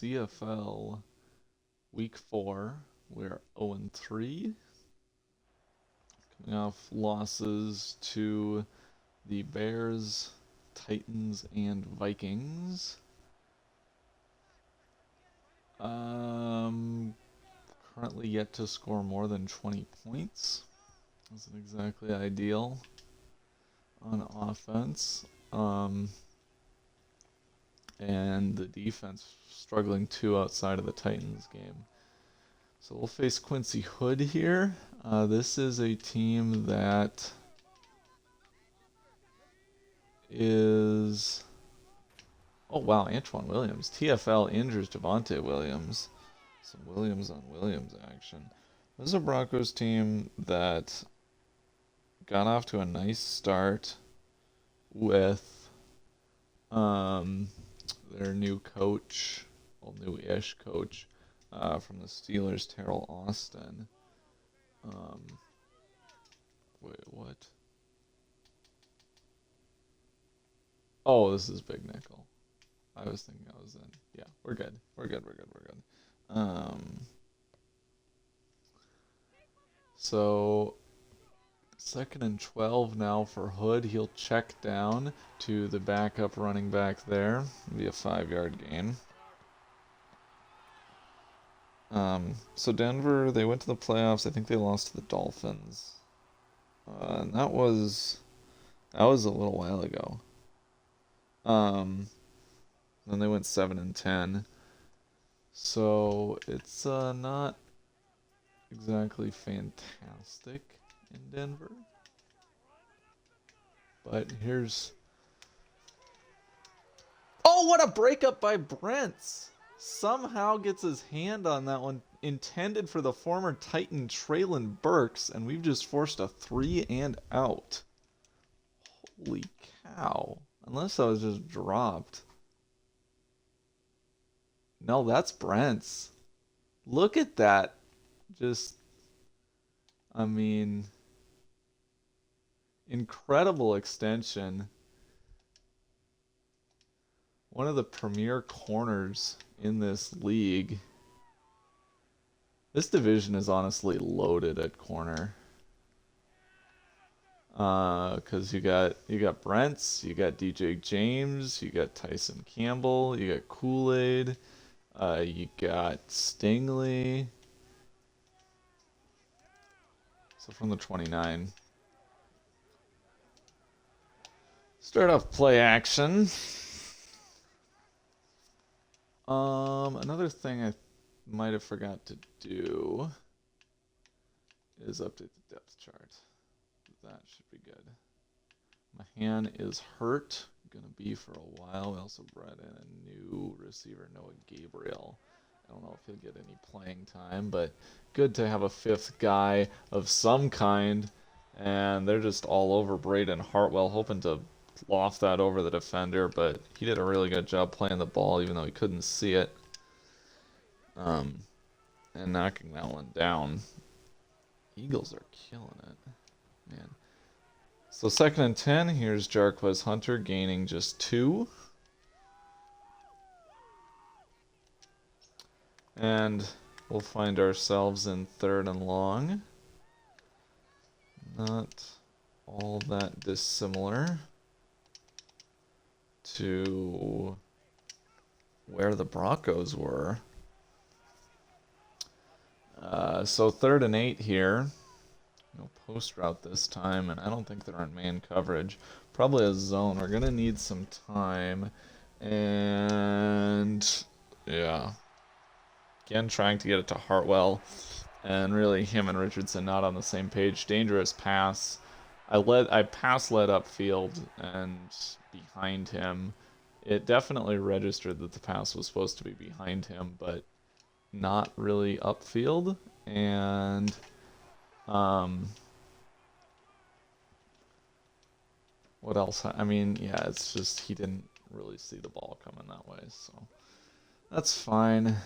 CFL Week 4. We're 0-3. Coming off losses to the Bears, Titans, and Vikings. Currently yet to score more than 20 points. Isn't exactly ideal on offense. And the defense struggling too outside of the Titans game. So we'll face Quincy Hood here. This is a team that is... Oh wow, Antoine Williams. TFL injures Javonte Williams. Some Williams on Williams action. This is a Broncos team that got off to a nice start with their new coach, well, new-ish coach, from the Steelers, Teryl Austin. Wait, what? Oh, this is Big Nickel. I was thinking I was in. Yeah, we're good. We're good. So 2nd and 12 now for Hood. He'll check down to the backup running back there. It'll be a 5-yard gain. So Denver, they went to the playoffs. I think they lost to the Dolphins. And that was a little while ago. Then they went 7-10. So it's not exactly fantastic in Denver. But here's... Oh, what a breakup by Brents! Somehow gets his hand on that one, intended for the former Titan Traylon Burks, and we've just forced a 3 and out. Holy cow. Unless I was just dropped. No, that's Brent's. Look at that. Just, I mean, incredible extension. One of the premier corners in this league. This division is honestly loaded at corner. Because you got Brents, you got DJ James, you got Tyson Campbell, you got Kool-Aid, you got Stingley. So from the 29. Start off play action. Another thing I might have forgot to do is update the depth chart. That should be good. Mahan is hurt. Gonna be for a while. We also brought in a new receiver, Noah Gabriel. I don't know if he'll get any playing time, but good to have a 5th guy of some kind. And they're just all over Braden Hartwell, hoping to loft that over the defender, but he did a really good job playing the ball, even though he couldn't see it. And knocking that one down. Eagles are killing it. Man. So 2nd and 10, here's Jarquez Hunter gaining just 2. And we'll find ourselves in 3rd and long. Not all that dissimilar to where the Broncos were. So 3rd and 8 here. No post route this time, and I don't think they're on man coverage. Probably a zone. We're going to need some time. And yeah. Again, trying to get it to Hartwell. And really him and Richardson not on the same page. Dangerous pass. I pass led upfield and behind him. It definitely registered that the pass was supposed to be behind him, but not really upfield. And what else? I mean, yeah, it's just he didn't really see the ball coming that way, so that's fine.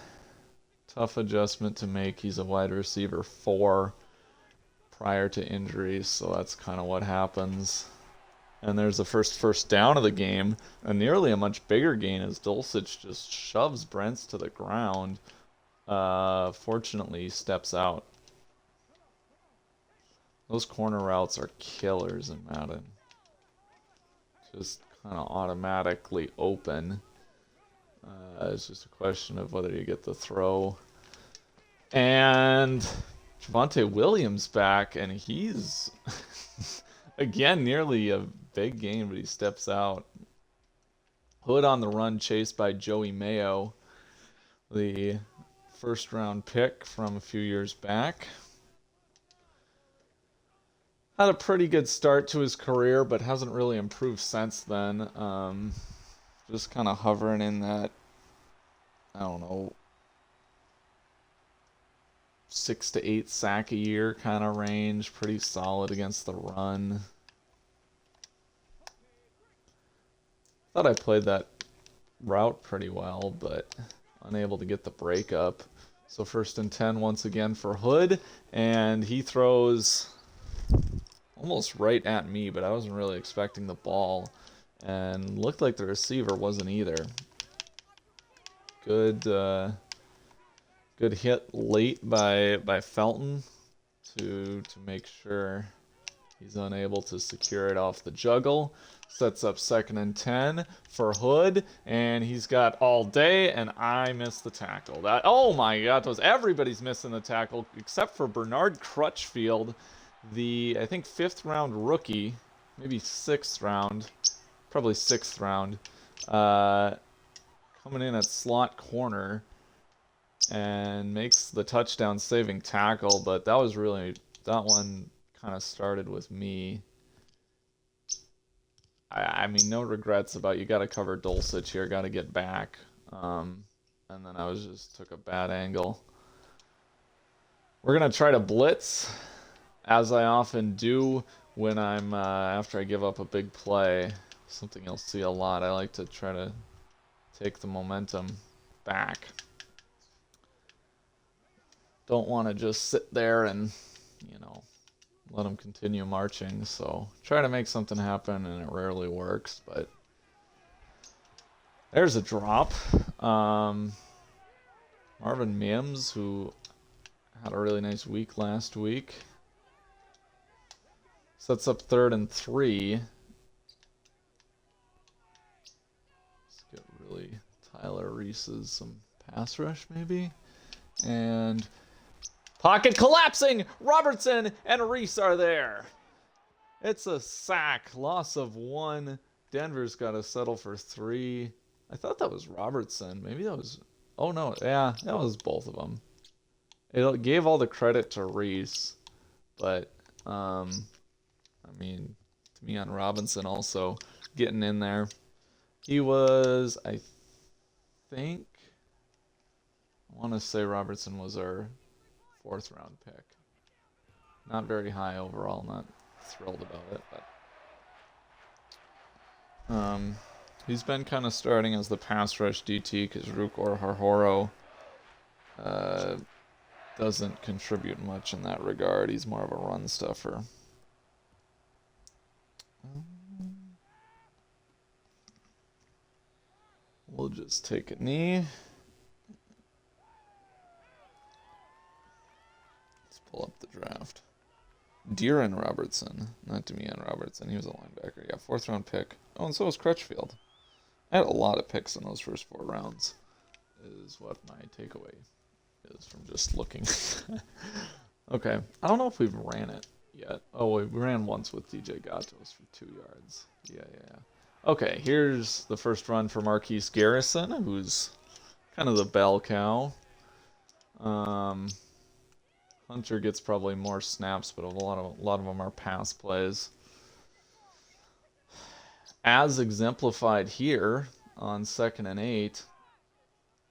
Tough adjustment to make. He's a wide receiver 4 prior to injuries, so that's kind of what happens. And there's the first down of the game, and nearly a much bigger gain as Dulcich just shoves Brents to the ground. Fortunately, he steps out. Those corner routes are killers in Madden. Just kind of automatically open. It's just a question of whether you get the throw. And Javonte Williams back, and he's again nearly a big gain, but he steps out. Hood on the run, chased by Joey Mayo, the first-round pick from a few years back. Had a pretty good start to his career, but hasn't really improved since then. Just kind of hovering in that, I don't know, 6 to 8 sack a year kind of range. Pretty solid against the run. Thought I played that route pretty well, but unable to get the breakup. So 1st and 10 once again for Hood, and he throws almost right at me, but I wasn't really expecting the ball, and looked like the receiver wasn't either. Good hit late by Felton to make sure he's unable to secure it off the juggle. Sets up 2nd and 10 for Hood, and he's got all day, and I missed the tackle. Oh my God, everybody's missing the tackle except for Bernard Crutchfield, the, I think, 5th round rookie, maybe 6th round, probably 6th round, coming in at slot corner and makes the touchdown saving tackle. But that one kind of started with me. I mean, no regrets about, you got to cover Dulcich here, got to get back. And then I took a bad angle. We're going to try to blitz, as I often do when I'm, after I give up a big play. Something you'll see a lot. I like to try to take the momentum back. Don't want to just sit there and, let them continue marching. So try to make something happen, and it rarely works, but there's a drop. Marvin Mims, who had a really nice week last week, sets up 3rd and 3. Let's get really Tyler Reese's some pass rush maybe. And pocket collapsing! Robertson and Reese are there. It's a sack. Loss of 1. Denver's got to settle for 3. I thought that was Robertson. Maybe that was... Oh, no. Yeah, that was both of them. It gave all the credit to Reese. But, I mean, to me on Robinson also getting in there. He was, I want to say Robertson was our 4th round pick. Not very high overall, not thrilled about it, but he's been kind of starting as the pass rush DT because Rukor Harhoro doesn't contribute much in that regard. He's more of a run stuffer. We'll just take a knee. Pull up the draft. De'Aaron Robertson, not Demian Robertson. He was a linebacker. Yeah, 4th round pick. Oh, and so was Crutchfield. I had a lot of picks in those first 4 rounds, is what my takeaway is from just looking. Okay, I don't know if we've ran it yet. Oh, we ran once with DJ Gatos for 2 yards. Yeah. Okay, here's the first run for Marquise Garrison, who's kind of the bell cow. Hunter gets probably more snaps, but a lot of them are pass plays. As exemplified here on 2nd and 8,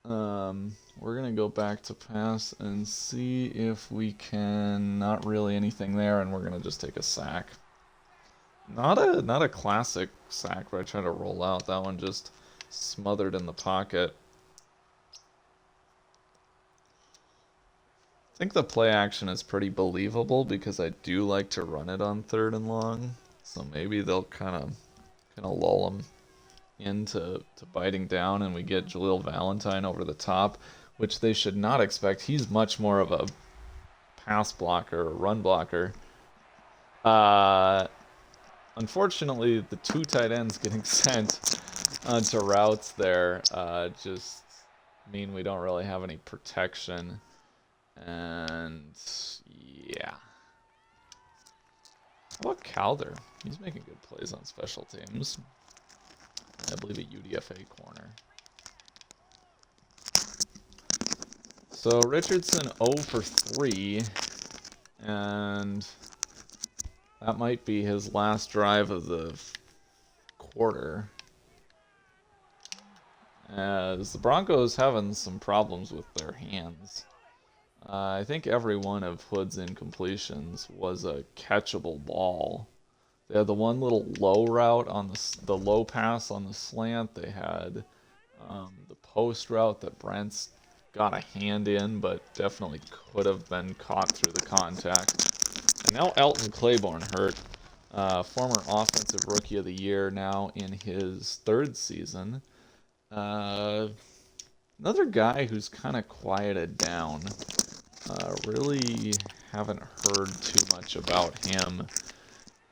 we're going to go back to pass and see if we can, not really anything there, and we're going to just take a sack. Not a classic sack where I try to roll out. That one just smothered in the pocket. I think the play action is pretty believable because I do like to run it on 3rd and long. So maybe they'll kind of lull him into biting down, and we get Jaleel Valentine over the top, which they should not expect. He's much more of a pass blocker or run blocker. Unfortunately, the two tight ends getting sent onto routes there just mean we don't really have any protection. And yeah. How about Calder? He's making good plays on special teams. I believe a UDFA corner. So Richardson 0 for 3, and that might be his last drive of the quarter. As the Broncos having some problems with their hands. I think every one of Hood's incompletions was a catchable ball. They had the one little low route on the low pass on the slant. They had the post route that Brent's got a hand in, but definitely could have been caught through the contact. And now Elton Claiborne hurt. Former Offensive Rookie of the Year, now in his 3rd season. Another guy who's kind of quieted down. Really haven't heard too much about him.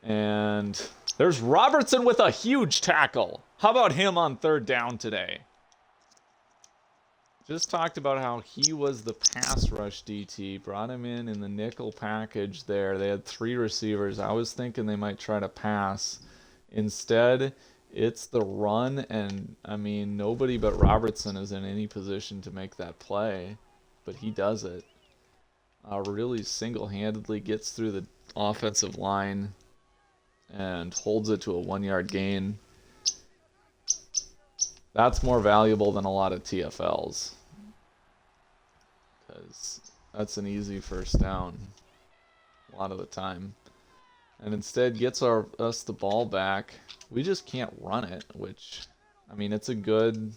And there's Robertson with a huge tackle. How about him on 3rd down today? Just talked about how he was the pass rush DT. Brought him in the nickel package there. They had 3 receivers. I was thinking they might try to pass. Instead, it's the run, and I mean, nobody but Robertson is in any position to make that play, but he does it. Really single-handedly gets through the offensive line and holds it to a 1-yard gain. That's more valuable than a lot of TFLs, because that's an easy first down a lot of the time. And instead gets us the ball back. We just can't run it, which, I mean, it's a good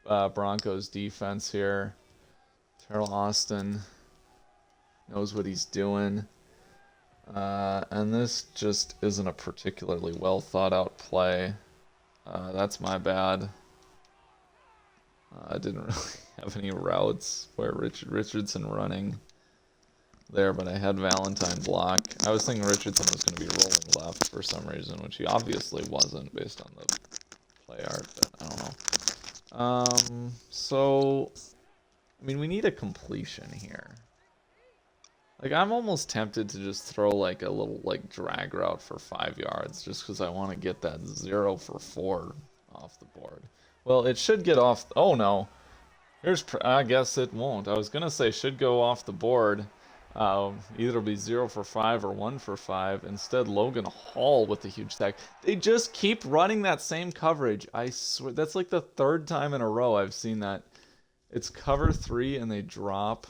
Broncos defense here. Teryl Austin knows what he's doing. And this just isn't a particularly well thought out play. That's my bad. I didn't really have any routes where Richardson running there, but I had Valentine block. I was thinking Richardson was going to be rolling left for some reason, which he obviously wasn't based on the play art, but I don't know. So, I mean, we need a completion here. Like, I'm almost tempted to just throw like a little like drag route for 5 yards just because I want to get that 0 for 4 off the board. Well, it should get off. Oh no. I guess it won't. I was going to say should go off the board. Either it'll be 0 for 5 or 1 for 5. Instead, Logan Hall with the huge sack. They just keep running that same coverage. I swear. That's like the 3rd time in a row I've seen that. It's cover 3 and they drop.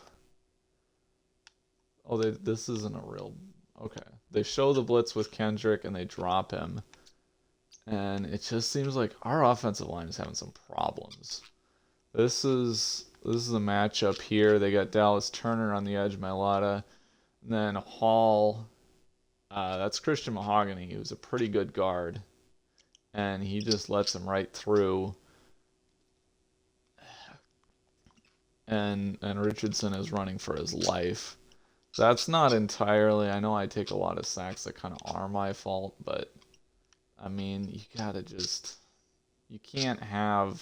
Oh, this isn't a real... Okay. They show the blitz with Kendrick and they drop him. And it just seems like our offensive line is having some problems. This is a matchup here. They got Dallas Turner on the edge, Mailata. And then Hall. That's Christian Mahogany. He was a pretty good guard. And he just lets him right through. And Richardson is running for his life. That's not entirely... I know I take a lot of sacks that kind of are my fault, but... I mean, you gotta just... You can't have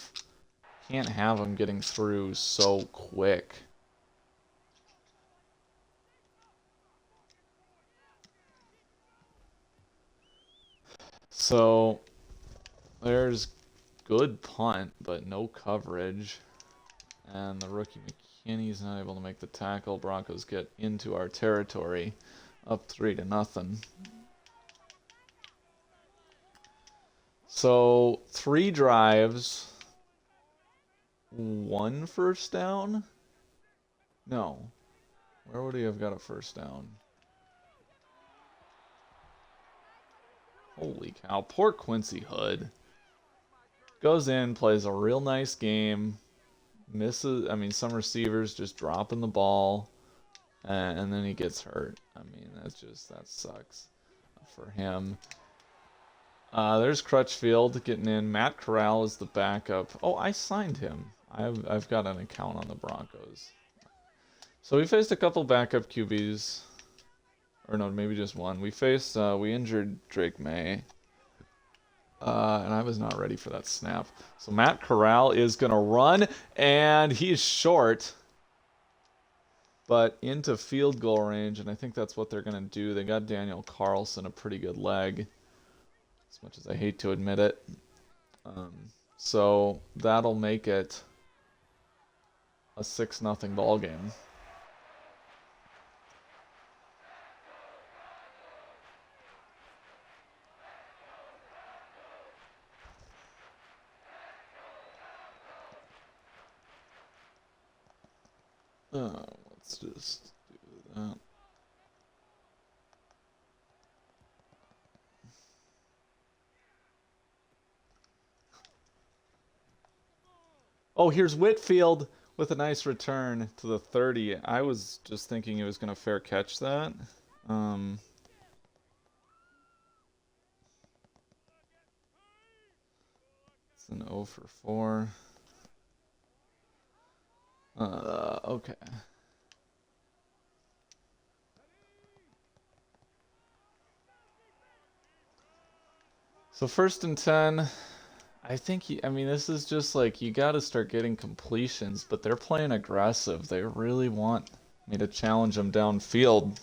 them getting through so quick. So, there's good punt, but no coverage. And the rookie McKinney's not able to make the tackle. Broncos get into our territory, up 3-0. So 3 drives, 1 first down? No. Where would he have got a first down? Holy cow. Poor Quincy Hood. Goes in, plays a real nice game. Misses, I mean, some receivers just dropping the ball, and then he gets hurt. I mean, that sucks. for him. There's Crutchfield getting in. Matt Corral is the backup. Oh, I signed him. I've got an account on the Broncos. So we faced a couple backup QBs. Or no, maybe just one. We injured Drake May. And I was not ready for that snap. So Matt Corral is going to run, and he's short. But into field goal range, and I think that's what they're going to do. They got Daniel Carlson, a pretty good leg. As much as I hate to admit it. So that'll make it a 6-0 ball game. Let's just do that. Oh, here's Whitfield with a nice return to the 30. I was just thinking he was going to fair catch that. It's an 0 for 4. Okay. So 1st and 10. I think, this is just like, you got to start getting completions, but they're playing aggressive. They really want me to challenge them downfield.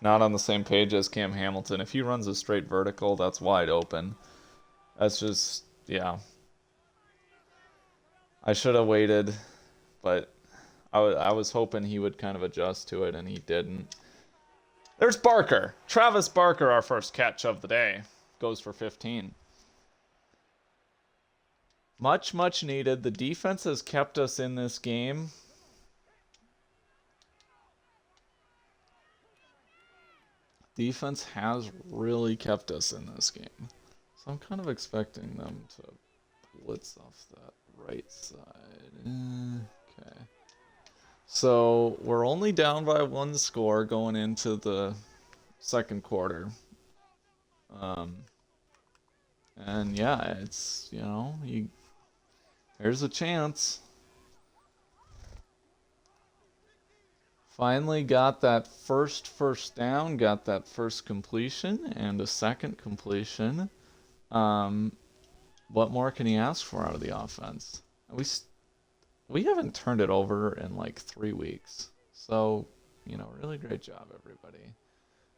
Not on the same page as Cam Hamilton. If he runs a straight vertical, that's wide open. That's just, yeah. I should have waited, but I was hoping he would kind of adjust to it, and he didn't. There's Barker. Travis Barker, our first catch of the day. Goes for 15. Much needed. The defense has kept us in this game. Defense has really kept us in this game. So I'm kind of expecting them to blitz off that right side. Okay. So we're only down by 1 score going into the second quarter. And yeah, it's, there's a chance. Finally got that first down, got that first completion, and a second completion. What more can you ask for out of the offense? We haven't turned it over in like 3 weeks. So, really great job, everybody.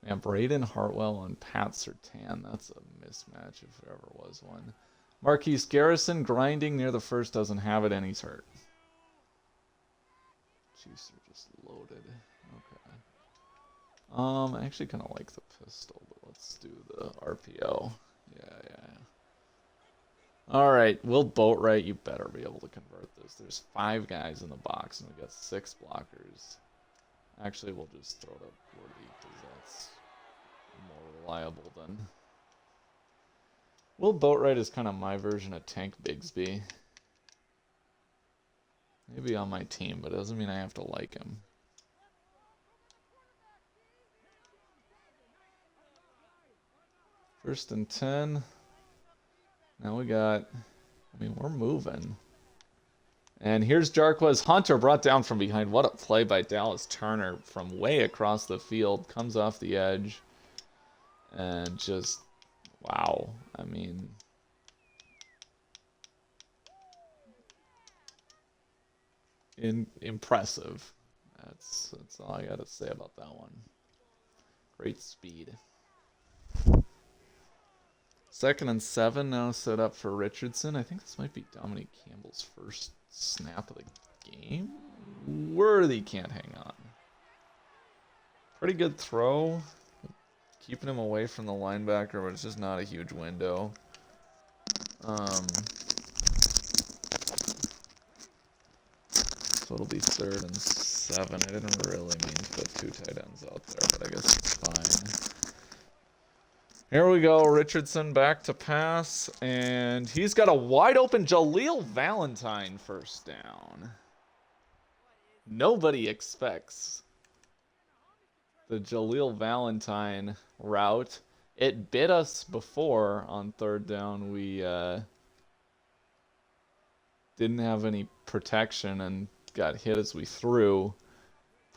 Man, Braden Hartwell and Pat Surtain. That's a mismatch if there ever was one. Marquise Garrison grinding near the first, doesn't have it, and he's hurt. Chiefs are just loaded. Okay. I actually kind of like the pistol, but let's do the RPO. Yeah. All right, Will Boatwright, you better be able to convert this. There's 5 guys in the box, and we got 6 blockers. Actually, we'll just throw it up Worthy, because that's more reliable than... Will Boatwright is kind of my version of Tank Bigsby. Maybe on my team, but it doesn't mean I have to like him. First and 10. Now we got... we're moving. And here's Jarquez Hunter brought down from behind. What a play by Dallas Turner from way across the field. Comes off the edge. And just, wow. Impressive. That's all I got to say about that one. Great speed. 2nd and 7 now set up for Richardson. I think this might be Dominique Campbell's first snap of the game. Worthy can't hang on. Pretty good throw. Keeping him away from the linebacker, but it's just not a huge window. So it'll be 3rd and 7. I didn't really mean to put 2 tight ends out there, but I guess it's fine. Here we go, Richardson back to pass, and he's got a wide open Jaleel Valentine first down. Nobody expects The Jaleel Valentine route. It bit us before on third down. We didn't have any protection and got hit as we threw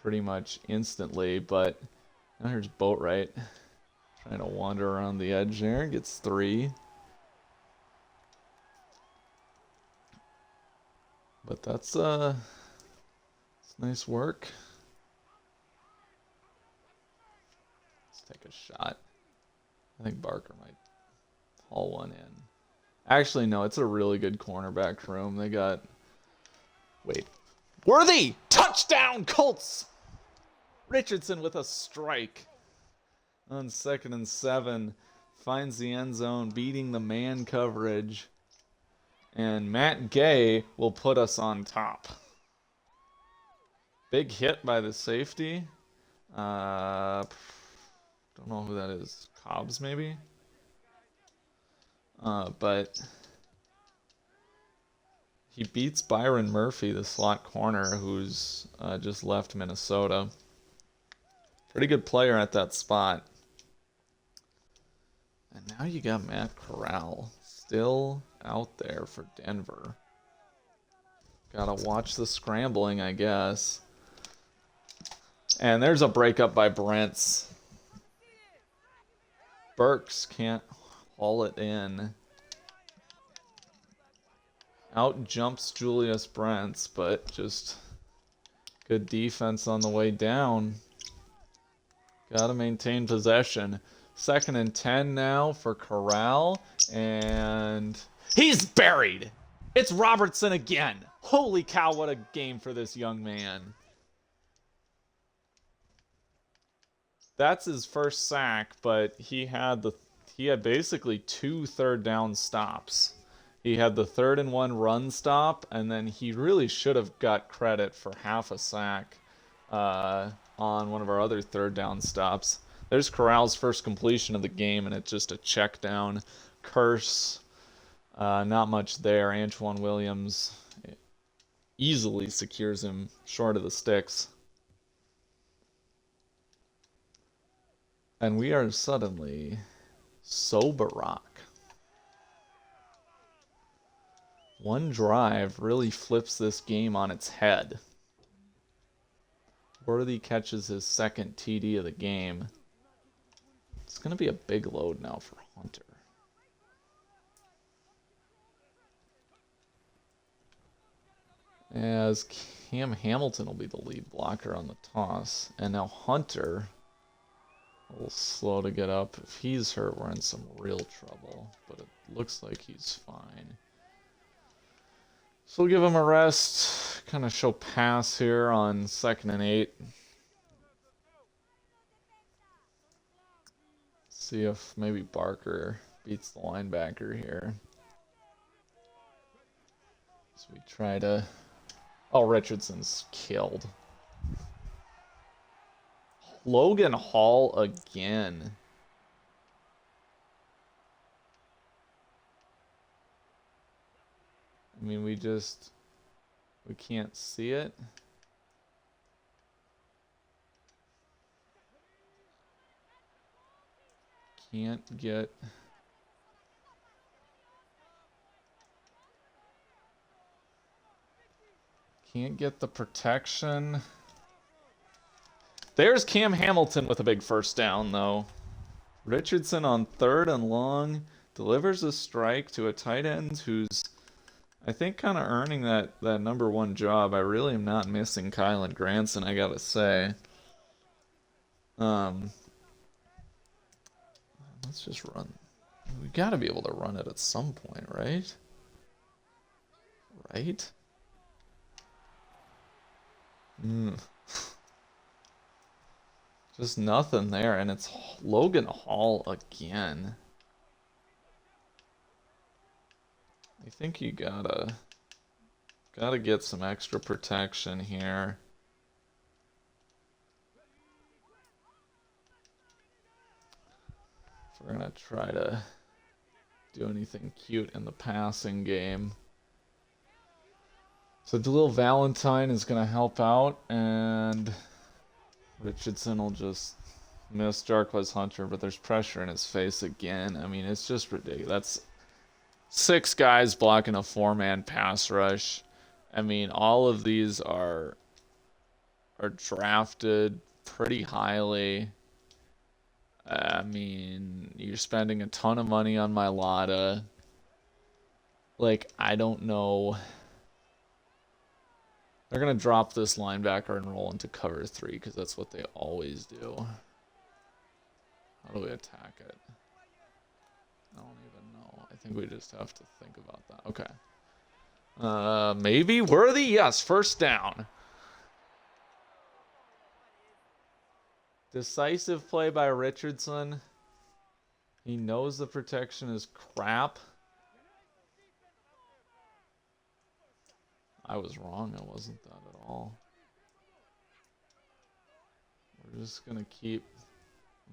pretty much instantly. But now here's Boatwright trying to wander around the edge there. Gets 3. But that's nice work. Let's take a shot. I think Barker might haul one in. Actually, no, it's a really good cornerback room. They got... Wait. Worthy! Touchdown, Colts! Richardson with a strike. On 2nd and 7. Finds the end zone, beating the man coverage. And Matt Gay will put us on top. Big hit by the safety. Don't know who that is. Cobbs, maybe? But he beats Byron Murphy, the slot corner, who's just left Minnesota. Pretty good player at that spot. And now you got Matt Corral still out there for Denver. Gotta watch the scrambling, I guess. And there's a breakup by Brents. Burks can't haul it in. Out jumps Julius Brents, but just good defense on the way down. Gotta maintain possession. 2nd and 10 now for Corral. And he's buried! It's Robertson again! Holy cow, what a game for this young man. That's his first sack, but he had basically 2 third down stops. He had the 3rd and 1 run stop, and then he really should have got credit for half a sack on one of our other 3rd down stops. There's Corral's first completion of the game, and it's just a check down. Curse, not much there. Antoine Williams easily secures him short of the sticks. And we are suddenly sober rock. One drive really flips this game on its head. Worthy catches his 2nd TD of the game. It's going to be a big load now for Hunter. As Cam Hamilton will be the lead blocker on the toss. And now Hunter... a little slow to get up. If he's hurt, we're in some real trouble. But it looks like he's fine. So we'll give him a rest. Kind of show pass here on 2nd and 8. See if maybe Barker beats the linebacker here. So we try to... Oh, Richardson's killed. Logan Hall again. I mean, we can't see it. Can't get... Can't get the protection. There's Cam Hamilton with a big first down, though. Richardson on 3rd and long delivers a strike to a tight end who's, I think, kind of earning that number 1 job. I really am not missing Kylan Granson, I gotta say. Let's just run. We gotta be able to run it at some point, right? Right? Just nothing there, and it's Logan Hall again. I think you gotta get some extra protection here. If we're gonna try to do anything cute in the passing game. So Jaleel Valentine is gonna help out, and Richardson will just Missed Jarquez Hunter, but there's pressure in his face again. I mean, it's just ridiculous. That's 6 guys blocking a 4-man pass rush. I mean, all of these are drafted pretty highly. I mean, you're spending a ton of money on Mailata. Like, I don't know. They're going to drop this linebacker and roll into cover 3 because that's what they always do. How do we attack it? I don't even know. I think we just have to think about that. Okay. Maybe Worthy? Yes, first down. Decisive play by Richardson. He knows the protection is crap. I was wrong. It wasn't that at all. We're just going to keep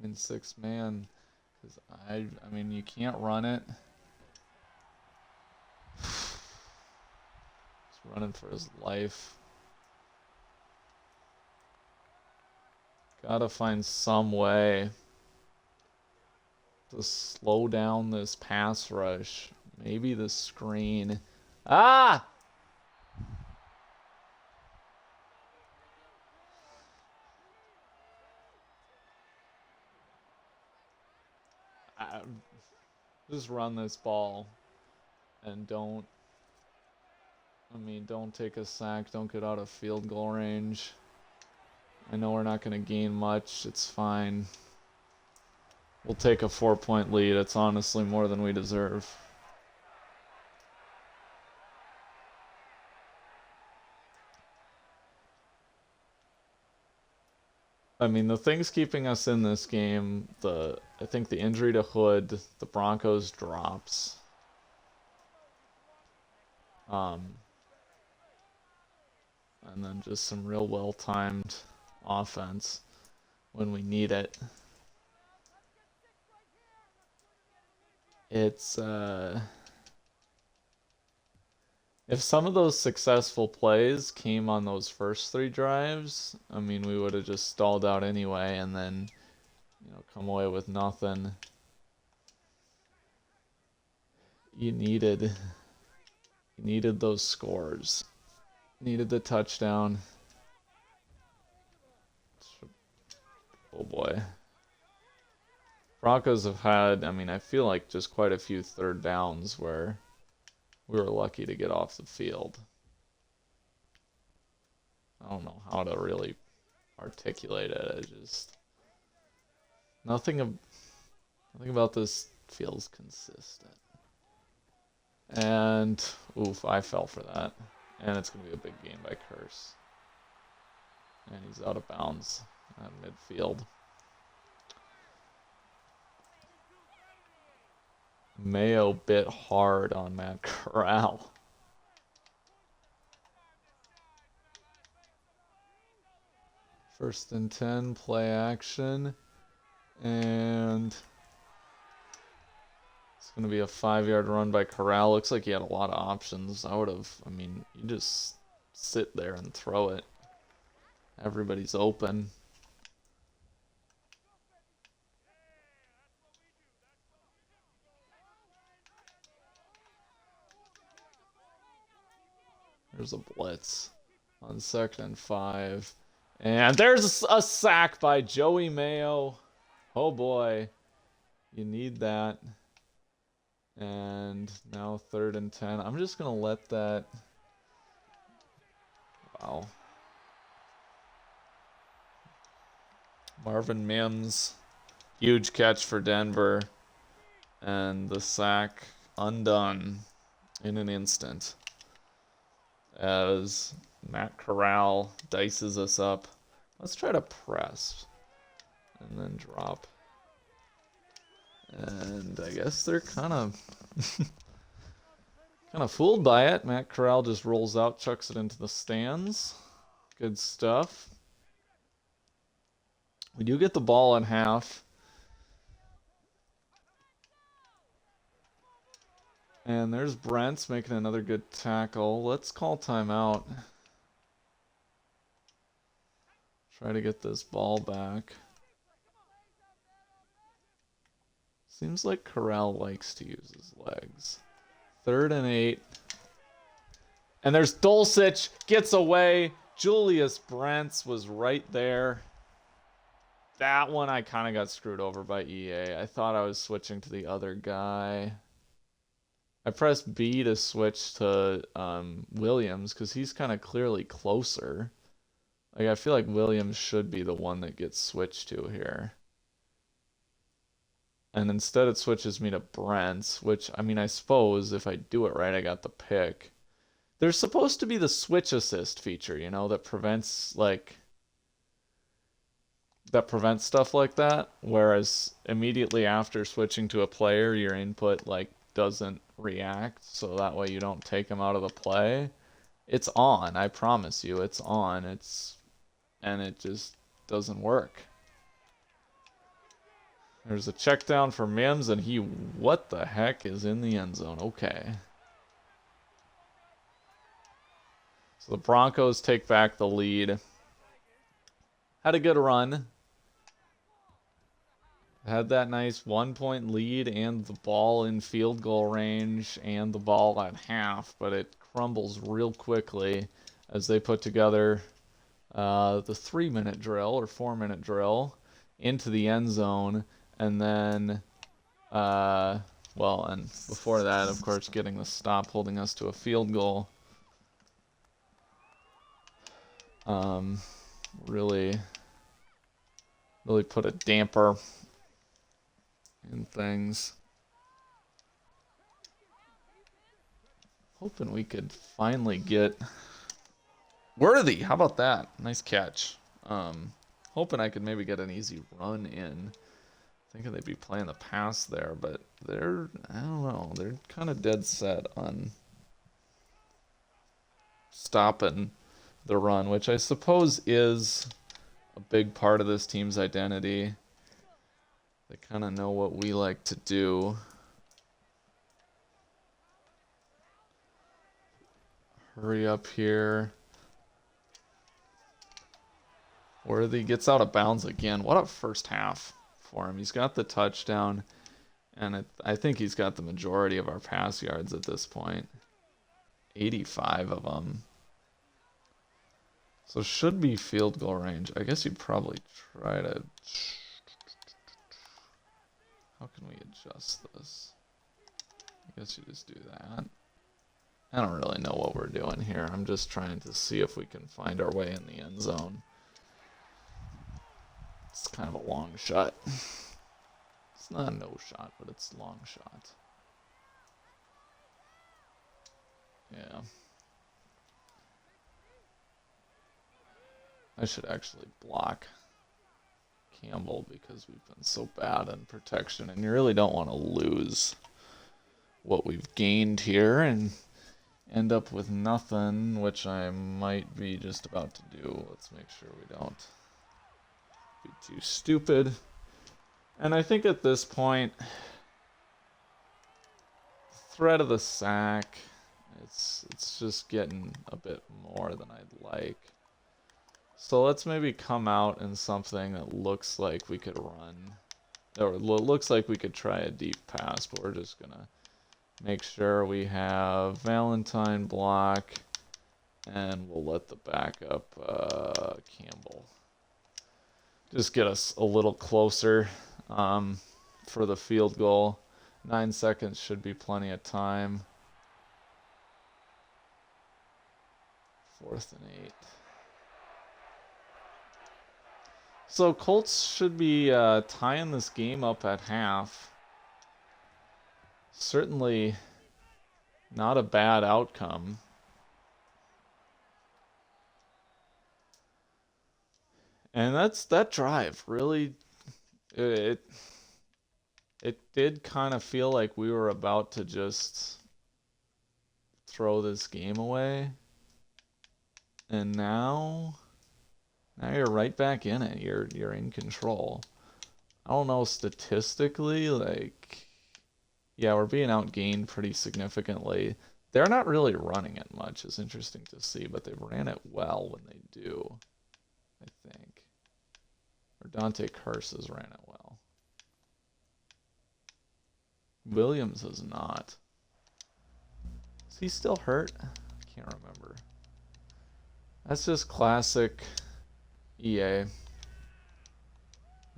him in 6-man. Because I mean, you can't run it. He's running for his life. Gotta find some way to slow down this pass rush. Maybe the screen. Ah! Just run this ball and don't take a sack, don't get out of field goal range. I know we're not going to gain much, it's fine. We'll take a 4-point lead, it's honestly more than we deserve. I mean, the things keeping us in this game, I think the injury to Hood, the Broncos drops. And then just some real well-timed offense when we need it. It's, if some of those successful plays came on those first 3 drives, I mean, we would have just stalled out anyway and then, come away with nothing. You needed those scores. Needed the touchdown. Oh boy. Broncos have had, I mean, I feel like just quite a few 3rd downs where we were lucky to get off the field. I don't know how to really articulate it. I just nothing about this feels consistent. And oof, I fell for that. And it's gonna be a big game by Curse. And he's out of bounds at midfield. Mayo bit hard on Matt Corral. First and 10, play action. And it's going to be a 5-yard run by Corral. Looks like he had a lot of options. I mean, you just sit there and throw it. Everybody's open. There's a blitz on 2nd and 5. And there's a sack by Joey Mayo. Oh boy. You need that. And now 3rd and 10. I'm just going to let that... Wow. Marvin Mims. Huge catch for Denver. And the sack undone in an instant. As Matt Corral dices us up. Let's try to press. And then drop. And I guess they're kind of fooled by it. Matt Corral just rolls out, chucks it into the stands. Good stuff. We do get the ball in half. And there's Brents making another good tackle. Let's call timeout. Try to get this ball back. Seems like Corral likes to use his legs. 3rd and 8. And there's Dulcich. Gets away. Julius Brents was right there. That one I kind of got screwed over by EA. I thought I was switching to the other guy. I pressed B to switch to Williams because he's kind of clearly closer. Like, I feel like Williams should be the one that gets switched to here. And instead it switches me to Brent's, which, I mean, I suppose if I do it right, I got the pick. There's supposed to be the switch assist feature, you know, that prevents, like, that prevents stuff like that, whereas immediately after switching to a player, your input, like, doesn't react, so that way you don't take them out of the play. It's on, I promise you, it's on. And it just doesn't work. There's a check down for Mims, and he, what the heck, is in the end zone? Okay. So the Broncos take back the lead. Had a good run. Had that nice 1-point lead and the ball in field goal range and the ball at half, but it crumbles real quickly as they put together the 3-minute drill or 4-minute drill into the end zone. And then, well, and before that, of course, getting the stop holding us to a field goal. Really put a damper in things. Hoping we could finally get Worthy. How about that? Nice catch. Hoping I could maybe get an easy run in. Thinking they'd be playing the pass there, but they're, I don't know, they're kind of dead set on stopping the run, which I suppose is a big part of this team's identity. They kind of know what we like to do. Hurry up here. Worthy gets out of bounds again. What a first half for him. He's got the touchdown, and I think he's got the majority of our pass yards at this point. 85 of them. So should be field goal range. I guess you'd probably try to... How can we adjust this? I guess you just do that. I don't really know what we're doing here. I'm just trying to see if we can find our way in the end zone. It's kind of a long shot. It's not a no shot, but it's a long shot. Yeah. I should actually block Campbell because we've been so bad in protection, and you really don't want to lose what we've gained here and end up with nothing, which I might be just about to do. Let's make sure we don't be too stupid. And I think at this point, threat of the sack, it's just getting a bit more than I'd like. So let's maybe come out in something that looks like we could run, or looks like we could try a deep pass, but we're just gonna make sure we have Valentine block, and we'll let the backup Campbell just get us a little closer for the field goal. 9 seconds should be plenty of time. 4th and 8. So Colts should be tying this game up at half. Certainly not a bad outcome. And that drive really, it did kind of feel like we were about to just throw this game away. And now you're right back in it. You're in control. I don't know statistically, like, yeah, we're being outgained pretty significantly. They're not really running it much. It's interesting to see, but they ran it well when they do, I think. Or Dante Curses ran it well. Williams is not. Is he still hurt? I can't remember. That's just classic EA.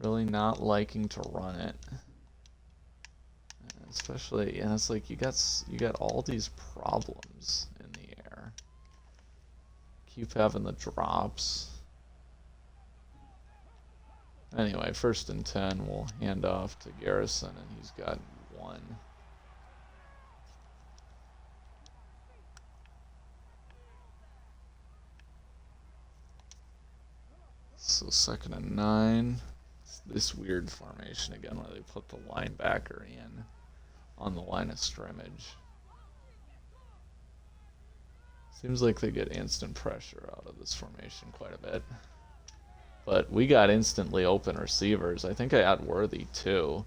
Really not liking to run it. Especially, and it's like you got all these problems in the air. Keep having the drops. Anyway, 1st and 10, we'll hand off to Garrison, and he's got 1. So 2nd and 9. It's this weird formation again where they put the linebacker in on the line of scrimmage. Seems like they get instant pressure out of this formation quite a bit. But we got instantly open receivers. I think I had Worthy too.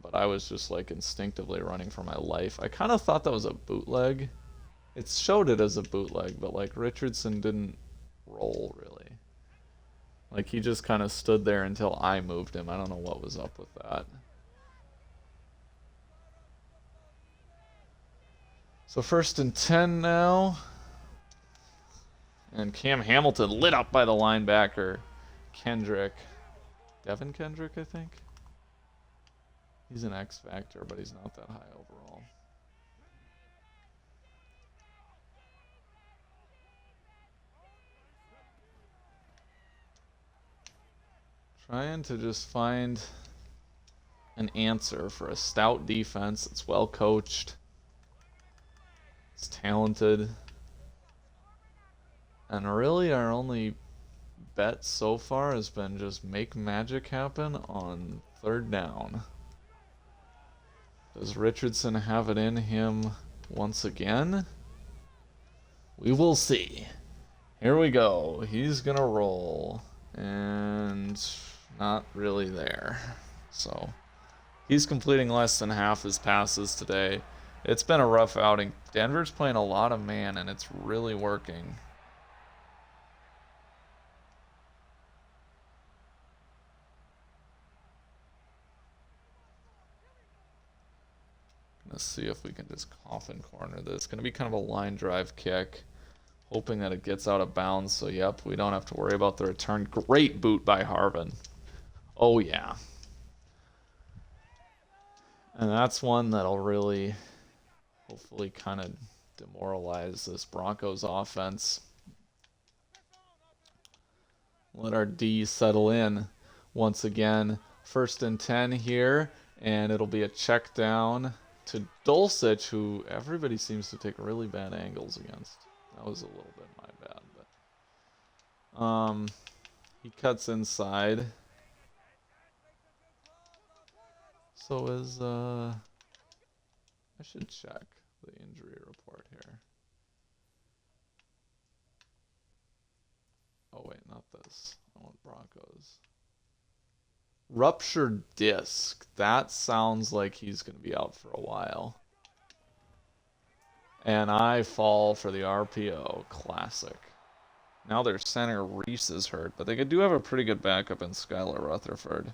But I was just like instinctively running for my life. I kind of thought that was a bootleg. It showed it as a bootleg, but like Richardson didn't roll really. Like he just kind of stood there until I moved him. I don't know what was up with that. So 1st and 10 now. And Cam Hamilton lit up by the linebacker, Kendrick. Devin Kendrick, I think. He's an X factor, but he's not that high overall. Trying to just find an answer for a stout defense. It's well coached. It's talented. And really our only bet so far has been just make magic happen on 3rd down. Does Richardson have it in him once again? We will see. Here we go. He's gonna roll. And not really there. So he's completing less than half his passes today. It's been a rough outing. Denver's playing a lot of man, and it's really working. Let's see if we can just coffin corner this. It's going to be kind of a line drive kick. Hoping that it gets out of bounds. So, yep, we don't have to worry about the return. Great boot by Harvin. Oh, yeah. And that's one that'll really, hopefully, kind of demoralize this Broncos offense. Let our D settle in once again. 1st and 10 here. And it'll be a check down to Dulcich, who everybody seems to take really bad angles against. That was a little bit my bad, but he cuts inside. So is I should check the injury report here. Oh wait, not this. I want Broncos. Ruptured disc. That sounds like he's going to be out for a while. And I fall for the RPO. Classic. Now their center Reese is hurt, but they do have a pretty good backup in Skylar Rutherford.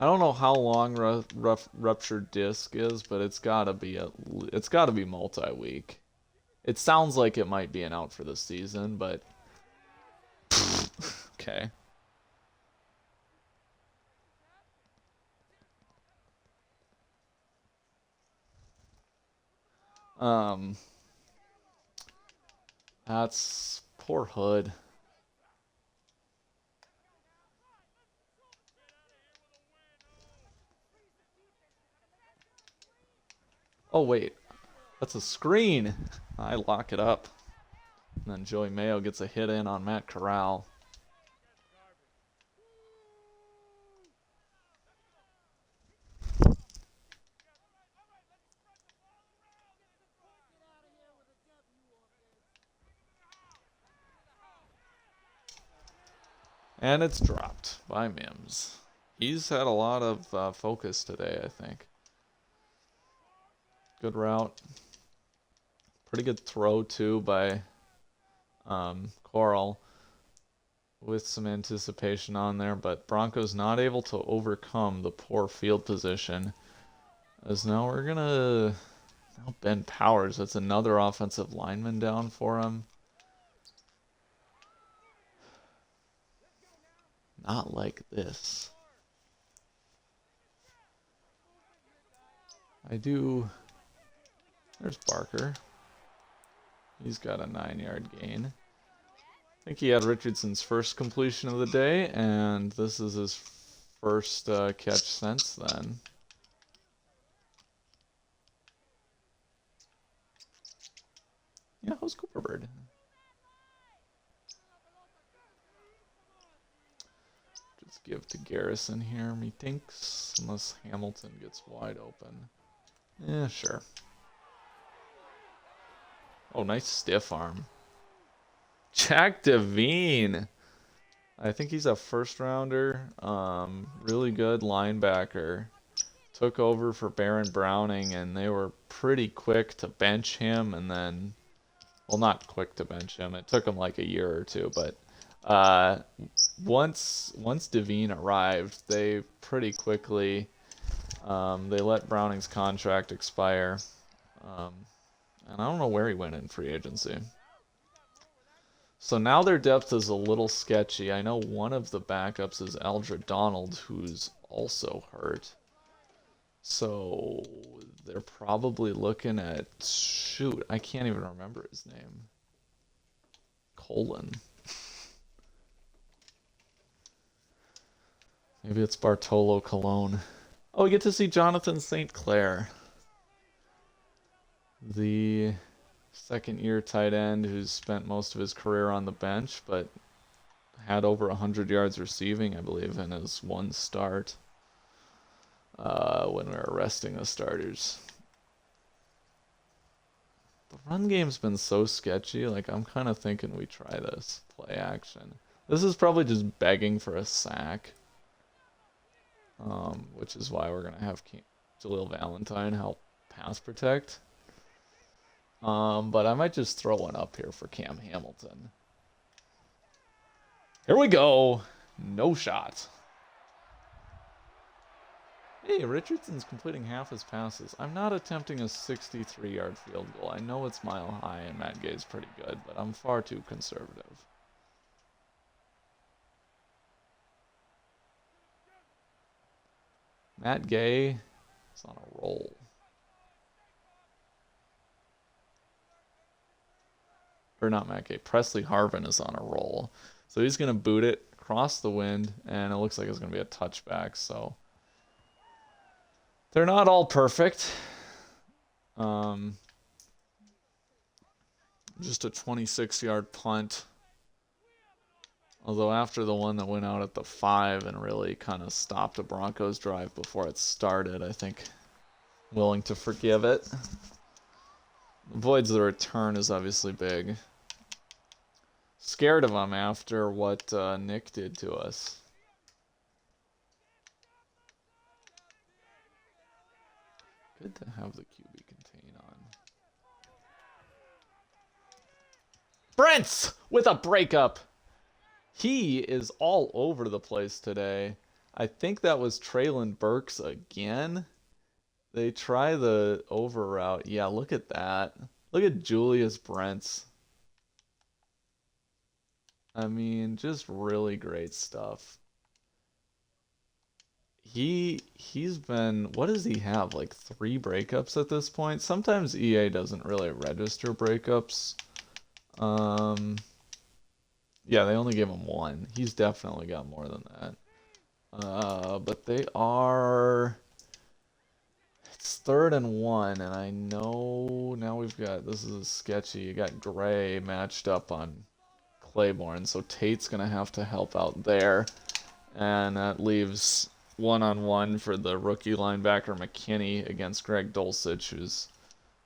I don't know how long ruptured disc is, but it's got to be multi-week. It sounds like it might be an out for the season, but okay. That's poor Hood. Oh wait, that's a screen. I lock it up. And then Joey Mayo gets a hit in on Matt Corral. And it's dropped by Mims. He's had a lot of focus today, I think. Good route. Pretty good throw, too, by Coral with some anticipation on there, but Broncos not able to overcome the poor field position. As now we're going to... Now Ben Powers, that's another offensive lineman down for him. Not like this. There's Barker. He's got a 9-yard gain. I think he had Richardson's first completion of the day, and this is his first catch since then. Yeah, how's Cooper Bird? Just give to Garrison here, methinks, unless Hamilton gets wide open. Yeah, sure. Oh, nice stiff arm. Jack Devine. I think he's a first rounder. Really good linebacker. Took over for Baron Browning, and they were pretty quick to bench him, and then, well, not quick to bench him. It took him like a year or two, but once Devine arrived, they pretty quickly they let Browning's contract expire, and I don't know where he went in free agency. So now their depth is a little sketchy. I know one of the backups is Aldred Donald, who's also hurt. So they're probably looking at, shoot, I can't even remember his name. Colin. Maybe it's Bartolo Colon. Oh, we get to see Jonathan St. Clair. The second-year tight end who's spent most of his career on the bench, but had over 100 yards receiving, I believe, in his one start when we were resting the starters. The run game's been so sketchy, like I'm kind of thinking we try this play action. This is probably just begging for a sack, which is why we're going to have Jaleel Valentine help pass protect. But I might just throw one up here for Cam Hamilton. Here we go. No shot. Hey, Richardson's completing half his passes. I'm not attempting a 63-yard field goal. I know it's mile high and Matt Gay's pretty good, but I'm far too conservative. Matt Gay is on a roll. Or not Matt Gay, Presley Harvin is on a roll. So he's going to boot it across the wind, and it looks like it's going to be a touchback. So they're not all perfect. Just a 26-yard punt. Although after the one that went out at the 5 and really kind of stopped a Broncos drive before it started, I think willing to forgive it. Avoids the return is obviously big. Scared of him after what Nick did to us. Good to have the QB contain on. Brents with a breakup. He is all over the place today. I think that was Traylon Burks again. They try the over route. Yeah, look at that. Look at Julius Brents. I mean, just really great stuff. He's been, what does he have? Like 3 breakups at this point? Sometimes EA doesn't really register breakups. Yeah, they only gave him 1. He's definitely got more than that. But they are... It's 3rd and 1, and I know now we've got, this is sketchy. You got Gray matched up on Claiborne, so Tate's going to have to help out there. And that leaves 1-on-1 for the rookie linebacker McKinney against Greg Dulcich, who's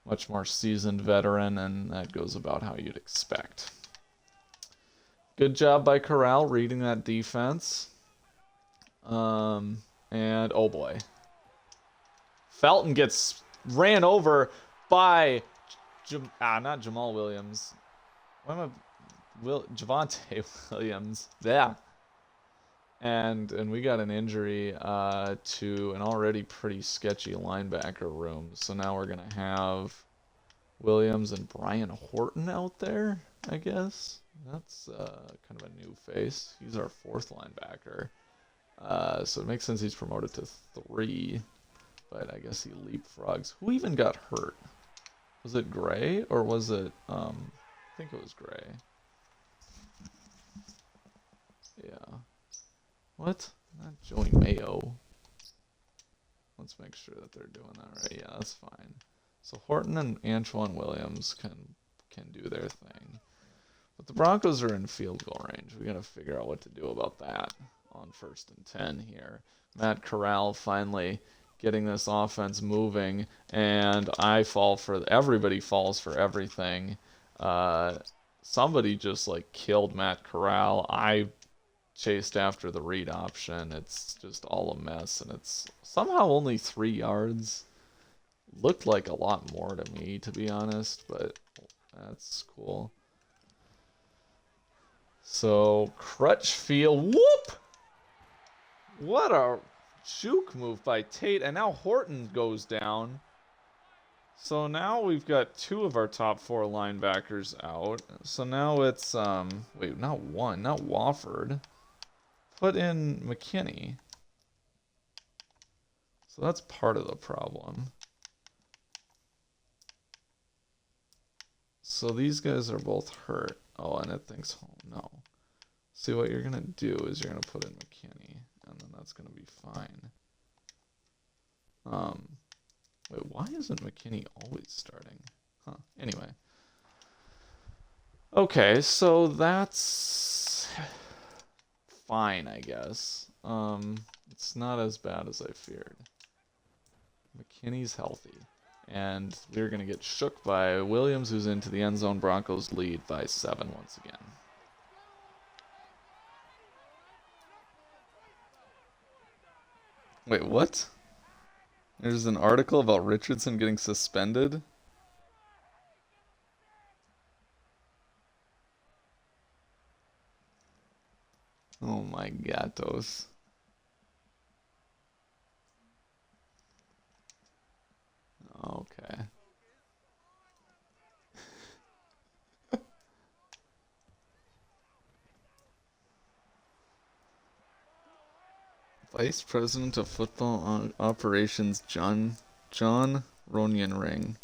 much more seasoned veteran, and that goes about how you'd expect. Good job by Corral reading that defense. And oh boy. Felton gets ran over by not Jamal Williams. What am I? Javonte Williams. Yeah. And we got an injury to an already pretty sketchy linebacker room. So now we're gonna have Williams and Brian Horton out there, I guess. That's kind of a new face. He's our fourth linebacker. So it makes sense he's promoted to 3. But I guess he leapfrogs. Who even got hurt? Was it Gray or was it I think it was Gray. Yeah. What? Not Joey Mayo. Let's make sure that they're doing that right. Yeah, that's fine. So Horton and Antoine Williams can do their thing. But the Broncos are in field goal range. We gotta figure out what to do about that on 1st and 10 here. Matt Corral finally getting this offense moving, and everybody falls for everything. Somebody just like killed Matt Corral. I chased after the read option. It's just all a mess, and it's somehow only 3 yards. Looked like a lot more to me, to be honest, but that's cool. So Crutchfield, whoop! What a juke move by Tate, and now Horton goes down. So now we've got 2 of our top 4 linebackers out. So now it's not Wofford. Put in McKinney. So that's part of the problem. So these guys are both hurt. Oh, and it thinks, oh no. See, what you're gonna do is you're gonna put in McKinney, and then that's gonna be fine. Wait, why isn't McKinney always starting? Huh, anyway. Okay, so that's fine, I guess. It's not as bad as I feared. McKinney's healthy. And we're going to get shook by Williams, who's into the end zone. Broncos lead by 7 once again. Wait, what? There's an article about Richardson getting suspended? Oh my gatos. Okay. Vice President of Football Operations John Ronyenring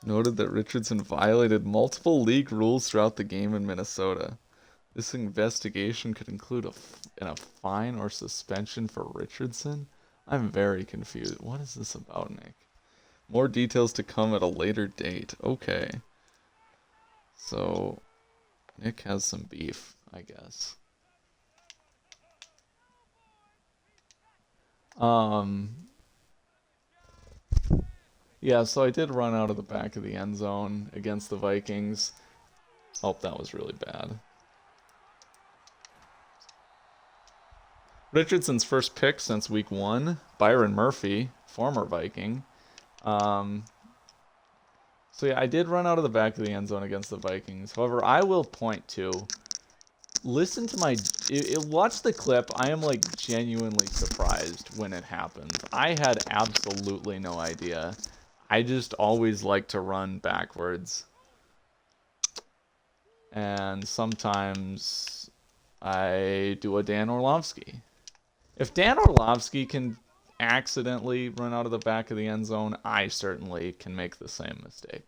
noted that Richardson violated multiple league rules throughout the game in Minnesota. This investigation could include a fine or suspension for Richardson? I'm very confused. What is this about, Nick? More details to come at a later date. Okay. So, Nick has some beef, I guess. Yeah, so I did run out of the back of the end zone against the Vikings. Oh, that was really bad. Richardson's first pick since week 1. Byron Murphy, former Viking. So yeah, I did run out of the back of the end zone against the Vikings. However, I will point to, listen to watch the clip. I am like genuinely surprised when it happens. I had absolutely no idea. I just always like to run backwards. And sometimes I do a Dan Orlovsky. If Dan Orlovsky can accidentally run out of the back of the end zone, I certainly can make the same mistake.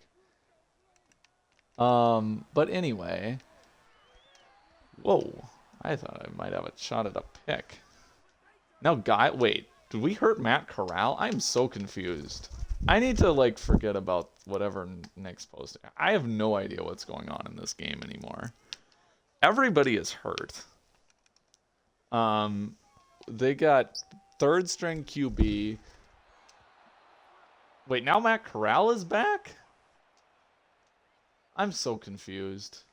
But anyway. Whoa. I thought I might have a shot at a pick. Now, wait. Did we hurt Matt Corral? I'm so confused. I need to, like, forget about whatever Nick's posting. I have no idea what's going on in this game anymore. Everybody is hurt. They got third string QB. Wait, now Matt Corral is back? I'm so confused.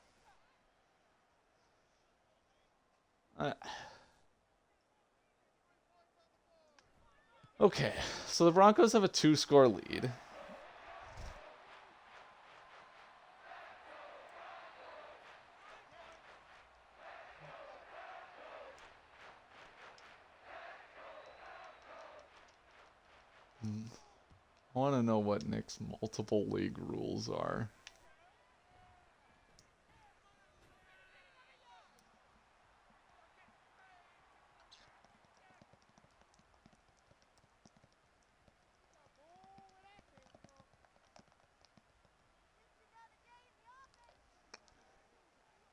Okay, so the Broncos have a 2-score lead. I want to know what Nick's multiple league rules are.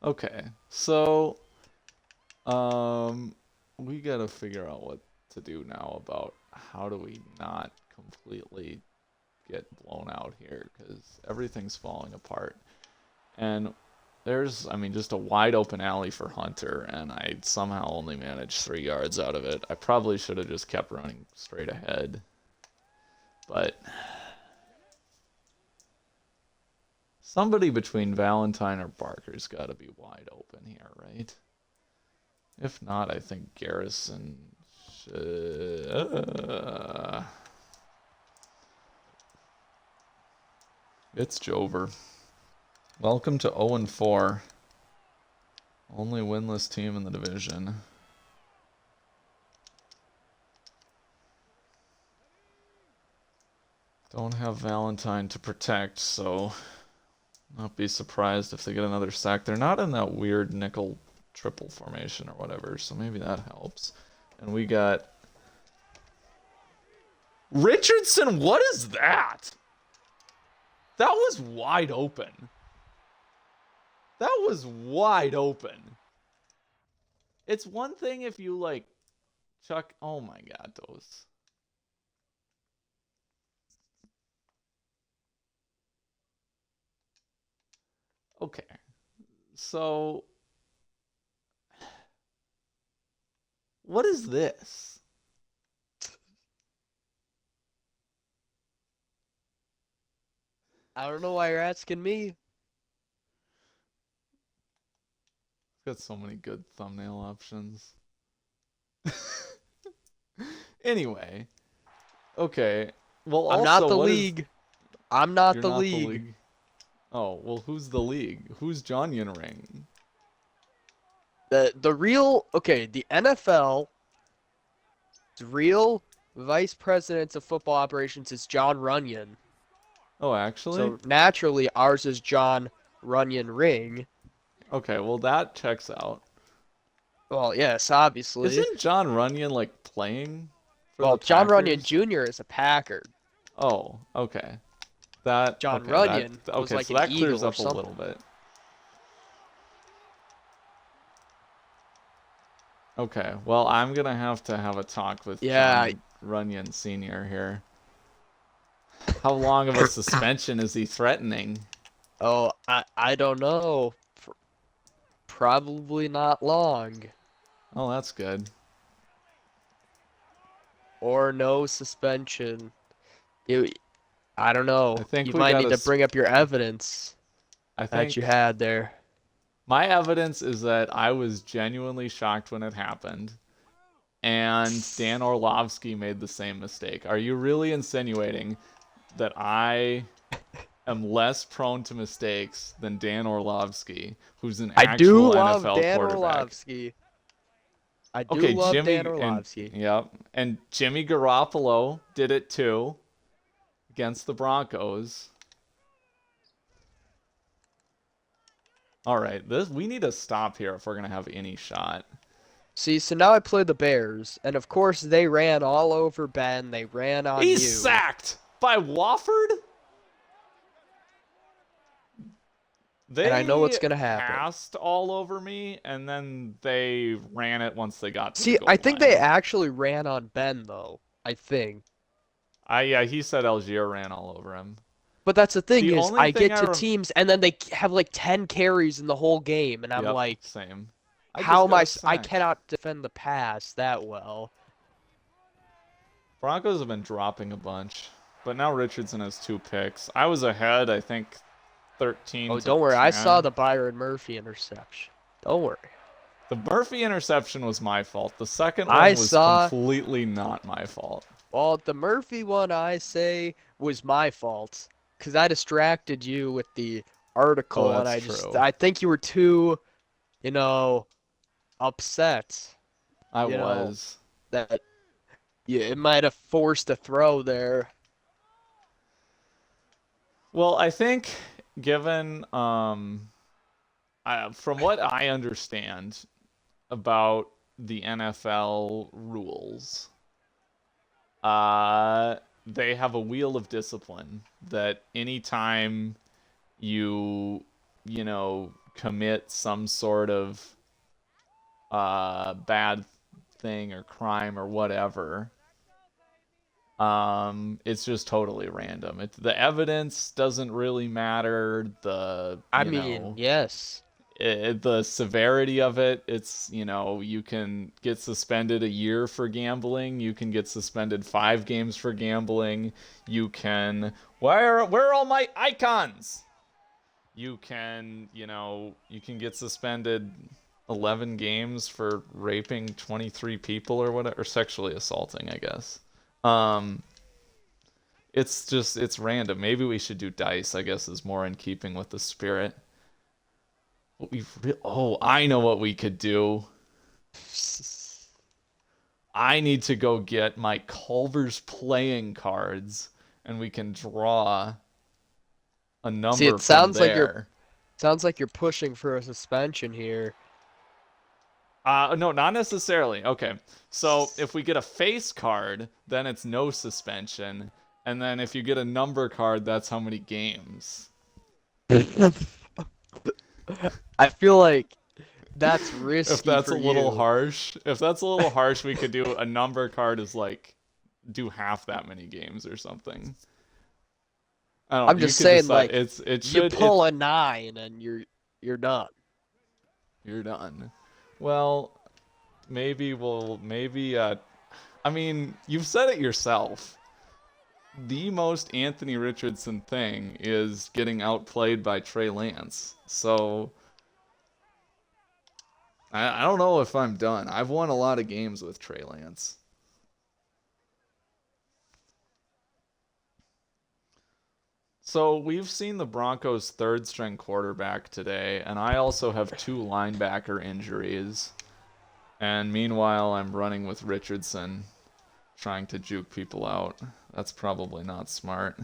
Okay, so we gotta figure out what to do now about how do we not completely get blown out here, because everything's falling apart. And there's, I mean, just a wide open alley for Hunter, and I somehow only managed 3 yards out of it. I probably should have just kept running straight ahead, but somebody between Valentine or Barker's got to be wide open here, right? If not, I think Garrison should... It's Jover. Welcome to 0-4. Only winless team in the division. Don't have Valentine to protect, so not be surprised if they get another sack. They're not in that weird nickel triple formation or whatever, so maybe that helps. And we got Richardson. What is that? That was wide open. That was wide open. It's one thing if you like chuck. Oh my god, those. Okay. So what is this? I don't know why you're asking me. Got so many good thumbnail options. Anyway, okay. Well, I'm also, not the what league. is... I'm not You're the not league. the league. Oh, well, who's the league? Who's John Yinring? The real the NFL real vice president of football operations is John Runyon. Oh, actually? So naturally ours is John Runyon Ring. Okay, well, that checks out. Well, yes, obviously. Isn't John Runyon, like, playing for the Well, Packers? John Runyon Jr. is a Packer. Oh, okay. That John okay, Runyon that, was okay, like so an that clears eagle or up a little bit. Okay, well, I'm gonna have to have a talk with John Runyon Sr. here. How long of a suspension is he threatening? Oh, I don't know. Probably not long. Oh, that's good. Or no suspension. I don't know. I think You we might gotta need to bring up your evidence I that think you had there. my evidence is that I was genuinely shocked when it happened, and Dan Orlovsky made the same mistake. Are you really insinuating that I am less prone to mistakes than Dan Orlovsky, who's an actual NFL Dan quarterback? Orlovsky. I do love Dan Orlovsky. Yep, and Jimmy Garoppolo did it too against the Broncos. All right, we need to stop here if we're gonna have any shot. See, so now I play the Bears, and of course they ran all over Ben. They ran on you. He's sacked by Wofford. And I know what's gonna happen. They passed all over me, and then they ran it once they got to the See, goal I think line. they actually ran on Ben, though. I think. Yeah, he said Algier ran all over him. But that's the thing is, I get to teams, and then they have like 10 carries in the whole game, and I'm like, same. How am I cannot defend the pass that well. Broncos have been dropping a bunch, but now Richardson has 2 picks. I was ahead, I think, 13 Oh, to don't worry. 10. I saw the Byron Murphy interception. Don't worry. The Murphy interception was my fault. The second one was completely not my fault. Well, the Murphy one, I say, was my fault. Because I distracted you with the article, and I think you were too, upset. I was. That Yeah, it might have forced a throw there. Well, I think given from what I understand about the NFL rules, they have a wheel of discipline that anytime you, commit some sort of bad thing or crime or whatever, it's just totally random. The evidence doesn't really matter. I mean, yes. The severity of it, it's, you can get suspended a year for gambling. You can get suspended 5 games for gambling. You can, where are all my icons? You can get suspended 11 games for raping 23 people or whatever, or sexually assaulting, I guess. Um, it's random. Maybe we should do dice, I guess, is more in keeping with the spirit. I know what we could do. I need to go get my Culver's playing cards, and we can draw a See, number it from sounds like you're pushing for a suspension here. No, not necessarily. Okay, so if we get a face card, then it's no suspension, and then if you get a number card, that's how many games. I feel like that's risky If for you. that's a little harsh, we could do a number card is like do half that many games or something. I don't I'm know. You just could saying, decide. like, you pull a 9 and you're done. You're done. Well, maybe I mean, you've said it yourself. The most Anthony Richardson thing is getting outplayed by Trey Lance. So I don't know if I'm done. I've won a lot of games with Trey Lance. So we've seen the Broncos' third string quarterback today, and I also have 2 linebacker injuries. And meanwhile, I'm running with Richardson, trying to juke people out. That's probably not smart.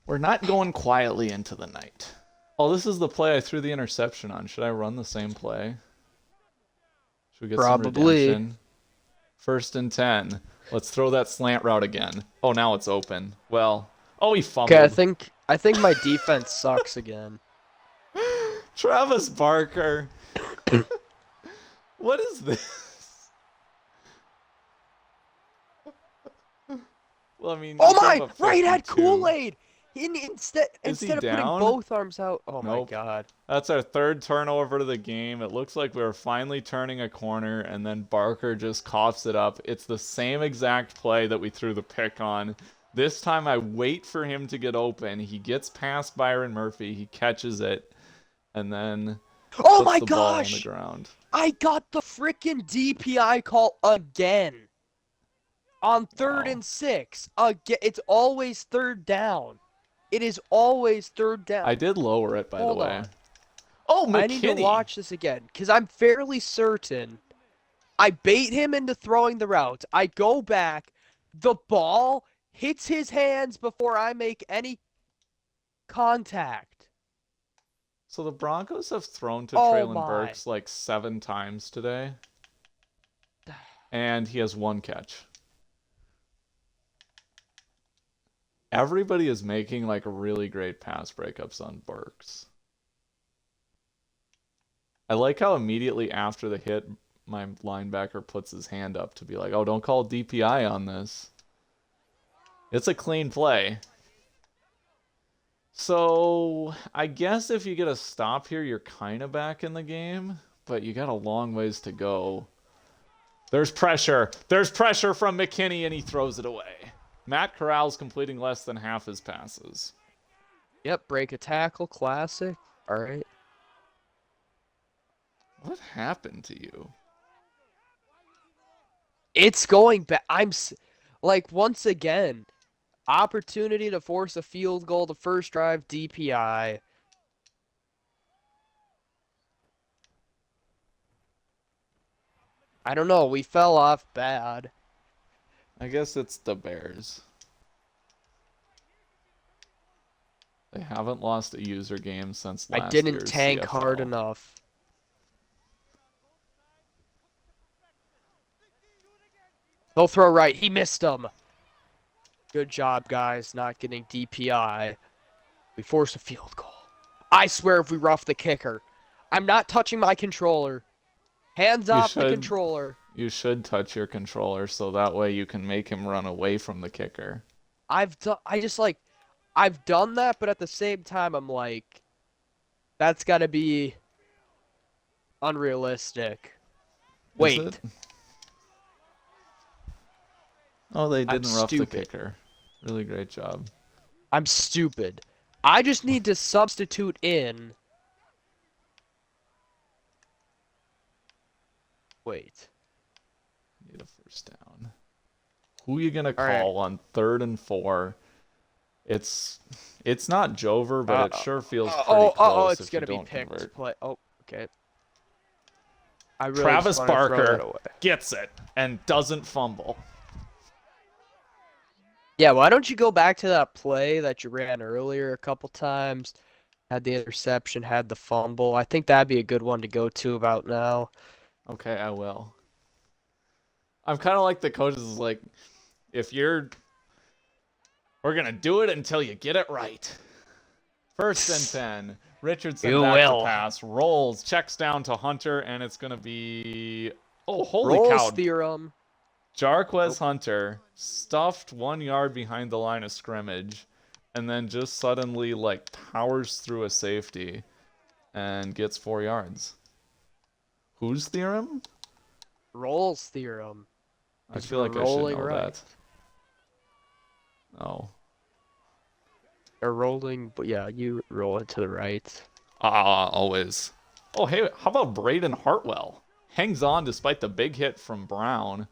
We're not going quietly into the night. Oh, this is the play I threw the interception on. Should I run the same play? Should we get some Probably. redemption? 1st and 10. Let's throw that slant route again. Oh, now it's open. Well, oh, he Okay, fumbled. I think my defense sucks again. Travis Barker. What is this? Well, I mean, Oh my! Right at 52. Kool-Aid! Instead of putting Down? both arms out. Oh my Nope. god. That's our 3rd turnover of the game. It looks like we're finally turning a corner, and then Barker just coughs it up. It's the same exact play that we threw the pick on. This time I wait for him to get open. He gets past Byron Murphy. He catches it, and then Oh puts my the ball on the gosh! ground. I got the freaking DPI call again. On 3rd Wow. and 6. Again, it's always 3rd down. It is always 3rd down. I did lower it, by the Hold way. on. Oh, I need to McKinney! watch this again, because I'm fairly certain I bait him into throwing the route. I go back. The ball hits his hands before I make any contact. So the Broncos have thrown to Oh Treylon my. Burks like 7 times today, and he has 1 catch. Everybody is making like really great pass breakups on Burks. I like how immediately after the hit, my linebacker puts his hand up to be like, oh, don't call DPI on this. It's a clean play. So I guess if you get a stop here, you're kind of back in the game, but you got a long ways to go. There's pressure. There's pressure from McKinney, and he throws it away. Matt Corral's completing less than half his passes. Yep, break a tackle, classic. All right. What happened to you? It's going back. Like, once again, opportunity to force a field goal, the first drive, DPI. I don't know. We fell off bad. I guess it's the Bears. They haven't lost a user game since I last didn't year's tank hard CFL. enough. He'll throw right. He missed him. Good job, guys, not getting DPI. We forced a field goal. I swear if we rough the kicker. I'm not touching my controller. Hands You off the should controller. you should touch your controller so that way you can make him run away from the kicker. I've done that, but at the same time I'm like, that's gotta be unrealistic. Is it? Wait, Oh, they I'm didn't rough the stupid. kicker. Really great job. I'm stupid. I just need to substitute in. Wait. Need a first down. Who are you gonna All right. call on 3rd and 4? It's not Jover, but it sure feels pretty close It's if you gonna be don't picked. convert. Play. Oh, okay. I really just Travis want to throw that Barker away. gets it and doesn't fumble. Yeah, why don't you go back to that play that you ran earlier a couple times? Had the interception, had the fumble. I think that'd be a good one to go to about now. Okay, I will. I'm kind of like the coaches is like, if you're, we're gonna do it until you get it right. 1st and 10. Richardson You back to will. pass, rolls, checks down to Hunter, and it's gonna be, oh holy Rolls cow! theorem. Jarquez Hunter stuffed 1 yard behind the line of scrimmage, and then just suddenly like powers through a safety, and gets 4 yards. Whose theorem? Rolls theorem. I feel like I should rolling know right. that. Oh. Or rolling, but yeah, you roll it to the right. Always. Oh, hey, how about Braden Hartwell? Hangs on despite the big hit from Brown.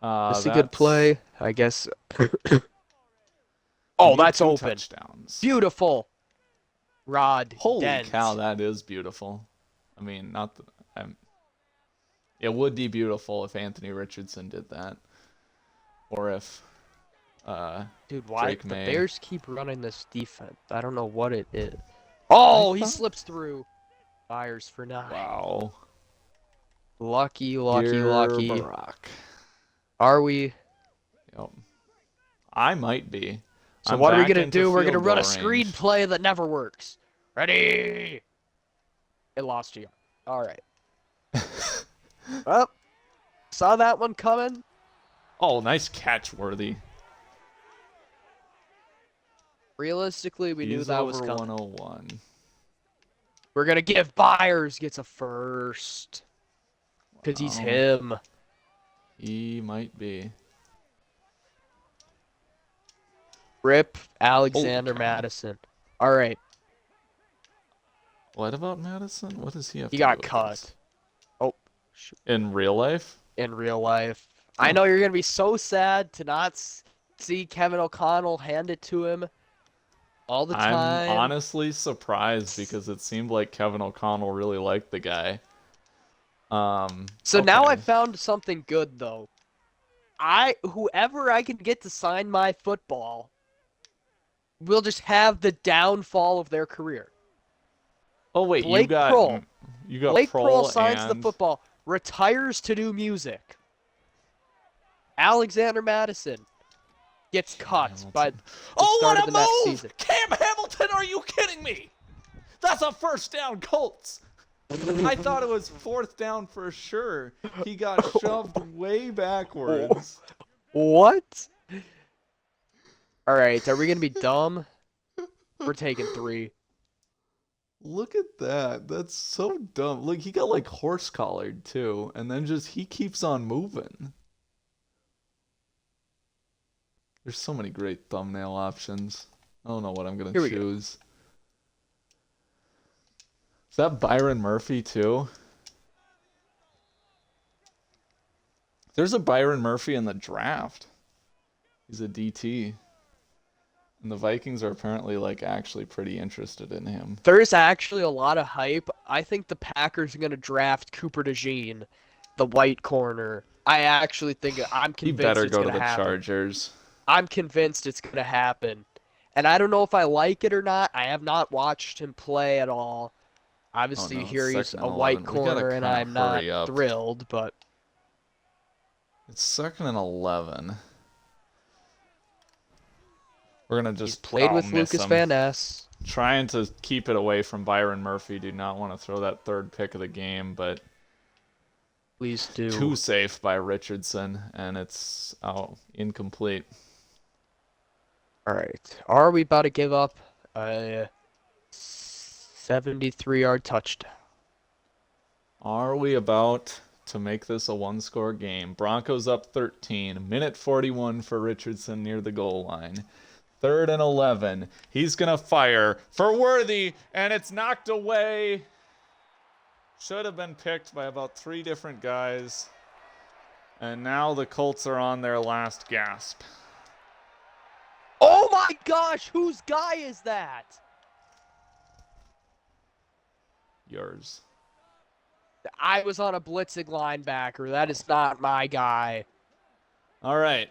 That's a good That's play, I guess. you Oh, need that's 2 open. touchdowns. Beautiful. Rod Holy Dent. cow, that is beautiful. I mean, not the, it would be beautiful if Anthony Richardson did that, or if Dude, why Drake the May. Bears keep running this defense? I don't know what it is. Oh, he slips through. Fires for 9. Wow. Lucky. Barack. Are we? Yep. I might be. So I'm what are we back gonna into do? We're gonna field run goal a screen range. play that never works. Ready? It lost you. All right. Well, saw that one coming. Oh, nice catch, Worthy. Realistically, we knew He's that was over coming. 101. We're gonna give Byers gets a first. Cause he's Wow. him. He might be. Rip Alexander cow. Madison. All right. What about Madison? What does he have He to do got with cut. this? Oh, In real life? in real life. Huh. I know you're gonna be so sad to not see Kevin O'Connell hand it to him all the time. I'm honestly surprised because it seemed like Kevin O'Connell really liked the guy. So now okay. I found something good though. Whoever I can get to sign my football will just have the downfall of their career. Oh wait, Blake Prohl. you got Blake Prohl Prohl signs the and football, retires to do music. Alexander Madison gets cut Hamilton. by the Oh, start what of a the next move! season. Cam Hamilton, are you kidding me? That's a first down, Colts. I thought it was 4th down for sure. He got shoved way backwards. What? All right, are we gonna be dumb? We're taking 3. Look at that. That's so dumb. Look, he got like horse collared too, and then just he keeps on moving. There's so many great thumbnail options. I don't know what I'm gonna Here we go. choose. Is that Byron Murphy too? There's a Byron Murphy in the draft. He's a DT. And the Vikings are apparently like actually pretty interested in him. There's actually a lot of hype. I think the Packers are gonna draft Cooper DeJean the white corner. I actually think I'm He convinced better it's go to gonna the happen. Chargers. I'm convinced it's gonna happen. And I don't know if I like it or not. I have not watched him play at all. Oh Obviously, no, it's here he's second a and white 11. We gotta corner, and kind of I'm not hurry up. thrilled, but It's second and 11. We're gonna he's just played with miss Lucas him. Van Ness. Trying to keep it away from Byron Murphy. Do not want to throw that third pick of the game, but Please do. too safe by Richardson, and it's incomplete. All right. Are we about to give up a 73-yard touchdown? Are we about to make this a one-score game? Broncos up 13. Minute 41 for Richardson near the goal line. Third and 11. He's going to fire for Worthy, and it's knocked away. Should have been picked by about 3 different guys. And now the Colts are on their last gasp. Oh my gosh, whose guy is that? Yours. I was on a blitzing linebacker. That is not my guy. All right.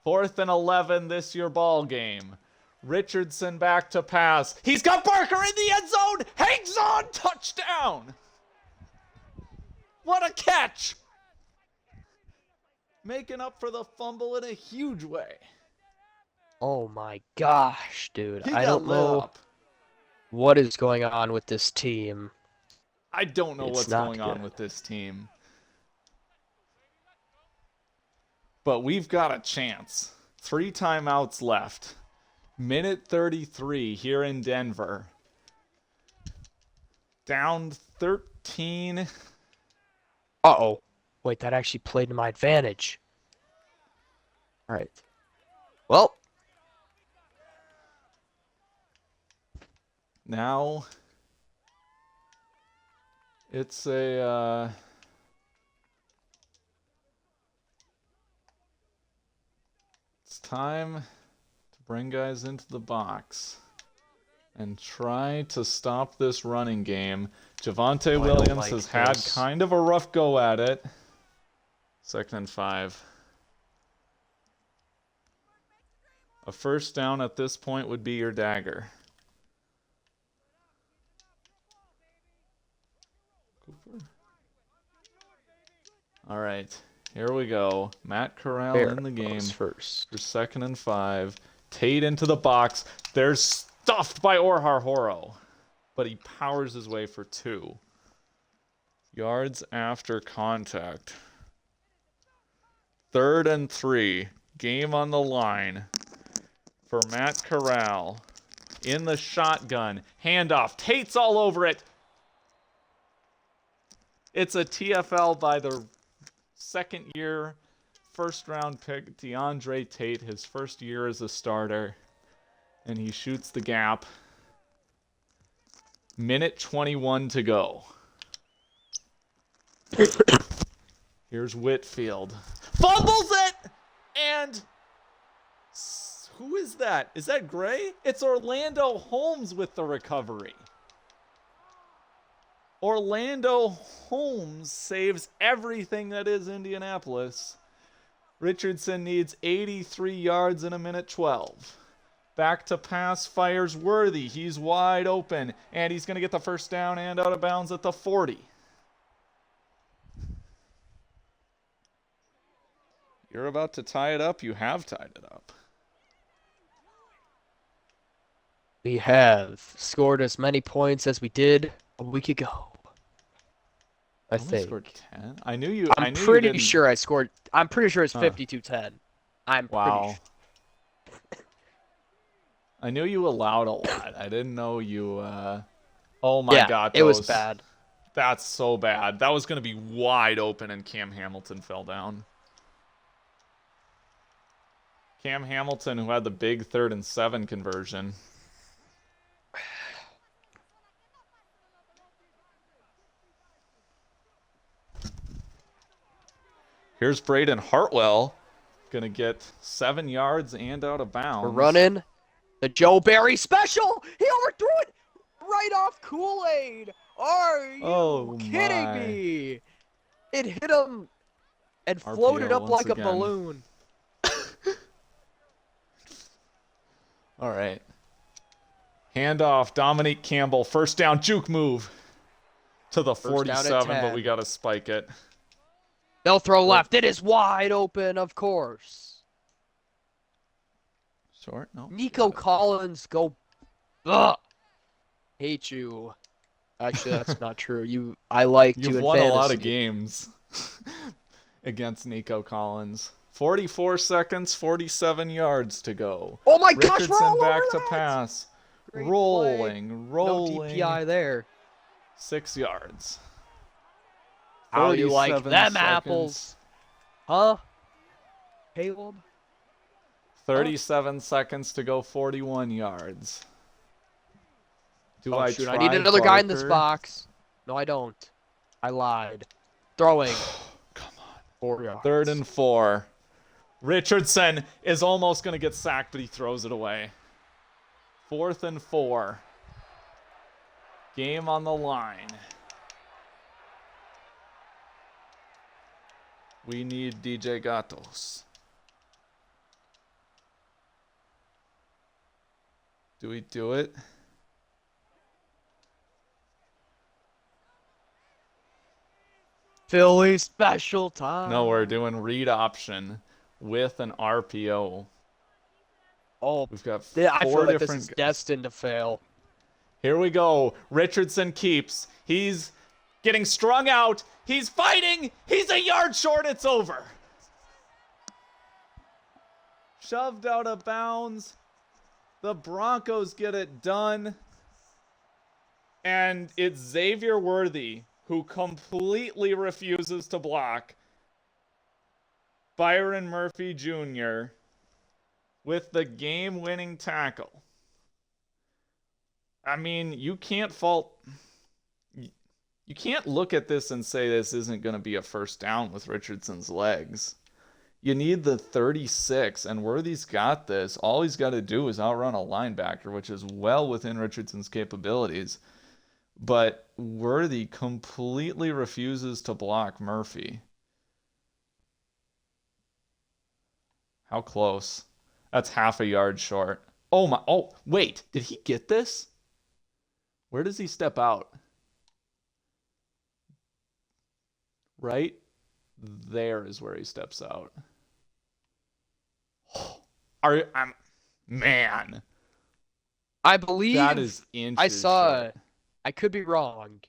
4th and 11, this your ball game. Richardson back to pass. He's got Barker in the end zone. Hangs on. Touchdown. What a catch. Making up for the fumble in a huge way. Oh my gosh, dude. He I got don't lit know up. what is going on with this team. I don't know It's what's not going on good. with this team. But we've got a chance. 3 timeouts left. Minute 33 here in Denver. Down 13. Uh-oh. Wait, that actually played to my advantage. All right. Well, Now it's it's time to bring guys into the box and try to stop this running game. Javonte I don't Williams like has had this. kind of a rough go at it. 2nd and 5. A first down at this point would be your dagger. All right, here we go. Matt Corral Bear in the game goes first. for 2nd and 5. Tate into the box. They're stuffed by Orhar Horo, but he powers his way for 2 yards after contact. 3rd and 3. Game on the line for Matt Corral. In the shotgun. Handoff. Tate's all over it. It's a TFL by the 2nd year, 1st round pick, DeAndre Tate, his 1st year as a starter. And he shoots the gap. Minute 21 to go. Here's Whitfield. Fumbles it! And who is that? Is that Gray? It's Orlando Holmes with the recovery. Orlando Holmes saves everything that is Indianapolis. Richardson needs 83 yards in a minute 12. Back to pass, fires Worthy. He's wide open, and he's going to get the first down and out of bounds at the 40. You're about to tie it up. You have tied it up. We have scored as many points as we did a week ago. I Only think. scored 10? I knew you. I'm I knew you pretty didn't. sure I scored. I'm pretty sure it's Huh. 52-10. I'm Wow. pretty sure. I knew you allowed a lot. I didn't know you. Oh my God, it was those- bad. That's so bad. That was going to be wide open, and Cam Hamilton fell down. Cam Hamilton, who had the big 3rd and 7 conversion. Here's Braden Hartwell, gonna get 7 yards and out of bounds. We're running the Joe Barry special. He overthrew it right off Kool-Aid. Are you Oh kidding my. me? It hit him and floated RPO up once like a again. balloon. All right. Handoff, Dominique Campbell, first down, juke move to the First down at 47, but we 10. got to spike it. They'll throw left. It is wide open, of course. Short? No. Nico Collins, go. Ugh. Hate you. Actually, that's not true. I liked you You've in won fantasy. a lot of games against Nico Collins. 44 seconds, 47 yards to go. Oh my gosh, Richardson we're all back over to that! pass. Great Rolling. No DPI there. 6 yards. How you like 47 them seconds. apples? Huh? Caleb? 37 seconds to go, 41 yards. Oh, shoot, try I need another guy in this Barker? box. No, I don't. I lied. Throwing. Come on. 4 yards. 3rd and 4. Richardson is almost going to get sacked, but he throws it away. 4th and 4. Game on the line. We need DJ Gatos. Do we do it? Philly special time. No, we're doing read option with an RPO. Oh, We've got I feel 4 like this different is destined to fail. Here we go. Richardson keeps. He's getting strung out. He's fighting. He's a yard short. It's over. Shoved out of bounds. The Broncos get it done. And it's Xavier Worthy who completely refuses to block Byron Murphy Jr. with the game-winning tackle. I mean, you can't look at this and say this isn't going to be a first down with Richardson's legs. You need the 36, and Worthy's got this. All he's got to do is outrun a linebacker, which is well within Richardson's capabilities. But Worthy completely refuses to block Murphy. How close? That's half a yard short. Oh my! Oh, wait. Did he get this? Where does he step out? Right there is where he steps out. Man. I believe That is inches I saw. short. I could be wrong.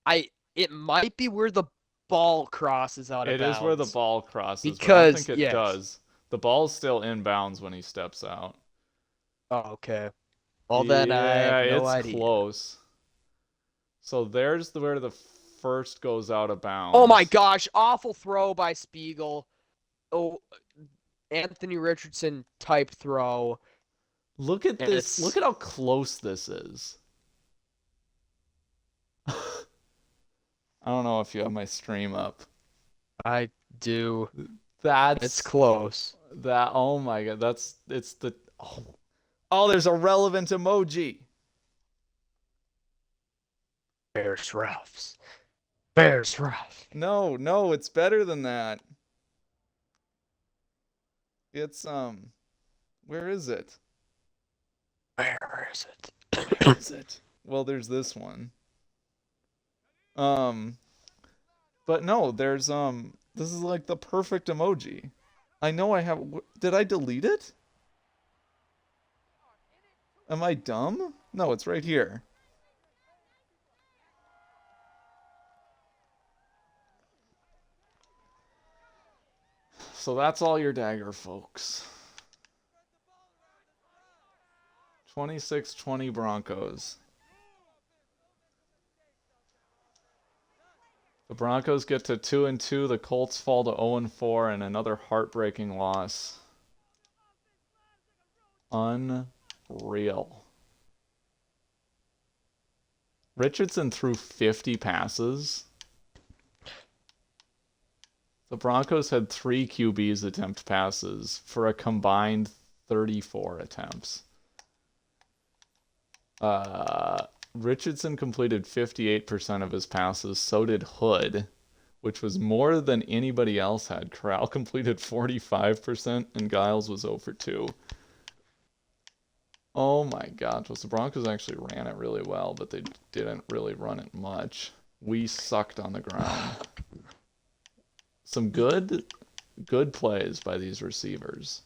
It might be where the ball crosses out of It bounds. is where the ball crosses, but I Because don't think it yes. does. The ball's still inbounds when he steps out. Oh, okay. Well, then I have no idea. It's close. So there's where the first goes out of bounds. Oh my gosh! Awful throw by Spiegel. Oh, Anthony Richardson type throw. Look at this. Look at how close this is. I don't know if you have my stream up. I do. It's close. Oh my god, oh, there's a relevant emoji. Bears refs. Bears ref. No, it's better than that. It's where is it? Where is it? Where is it? Well, there's this one. But no, there's this is like the perfect emoji. I know I have. Did I delete it? Am I dumb? No, it's right here. So that's all your dagger, folks. 26-20 Broncos. The Broncos get to 2-2. The Colts fall to 0-4, and another heartbreaking loss. Unreal. Richardson threw 50 passes. The Broncos had 3 QBs attempt passes for a combined 34 attempts. Richardson completed 58% of his passes. So did Hood which was more than anybody else had. Corral completed 45%, and Giles was 0 for 2. Oh my gosh. Well, the Broncos actually ran it really well, but they didn't really run it much. We sucked on the ground. Some good plays by these receivers.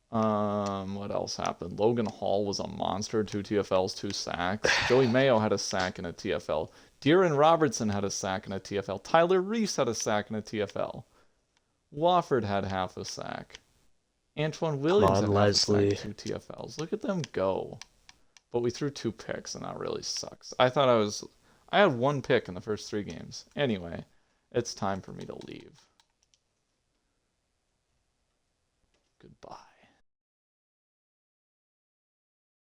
What else happened? Logan Hall was a monster. 2 TFLs, 2 sacks. Joey Mayo had a sack and a TFL. De'Aaron Robertson had a sack and a TFL. Tyler Reese had a sack and a TFL. Wofford had half a sack. Antoine Williams had half a sack and 2 TFLs. Look at them go. But we threw 2 picks, and that really sucks. I had 1 pick in the first 3 games. Anyway, it's time for me to leave. Goodbye.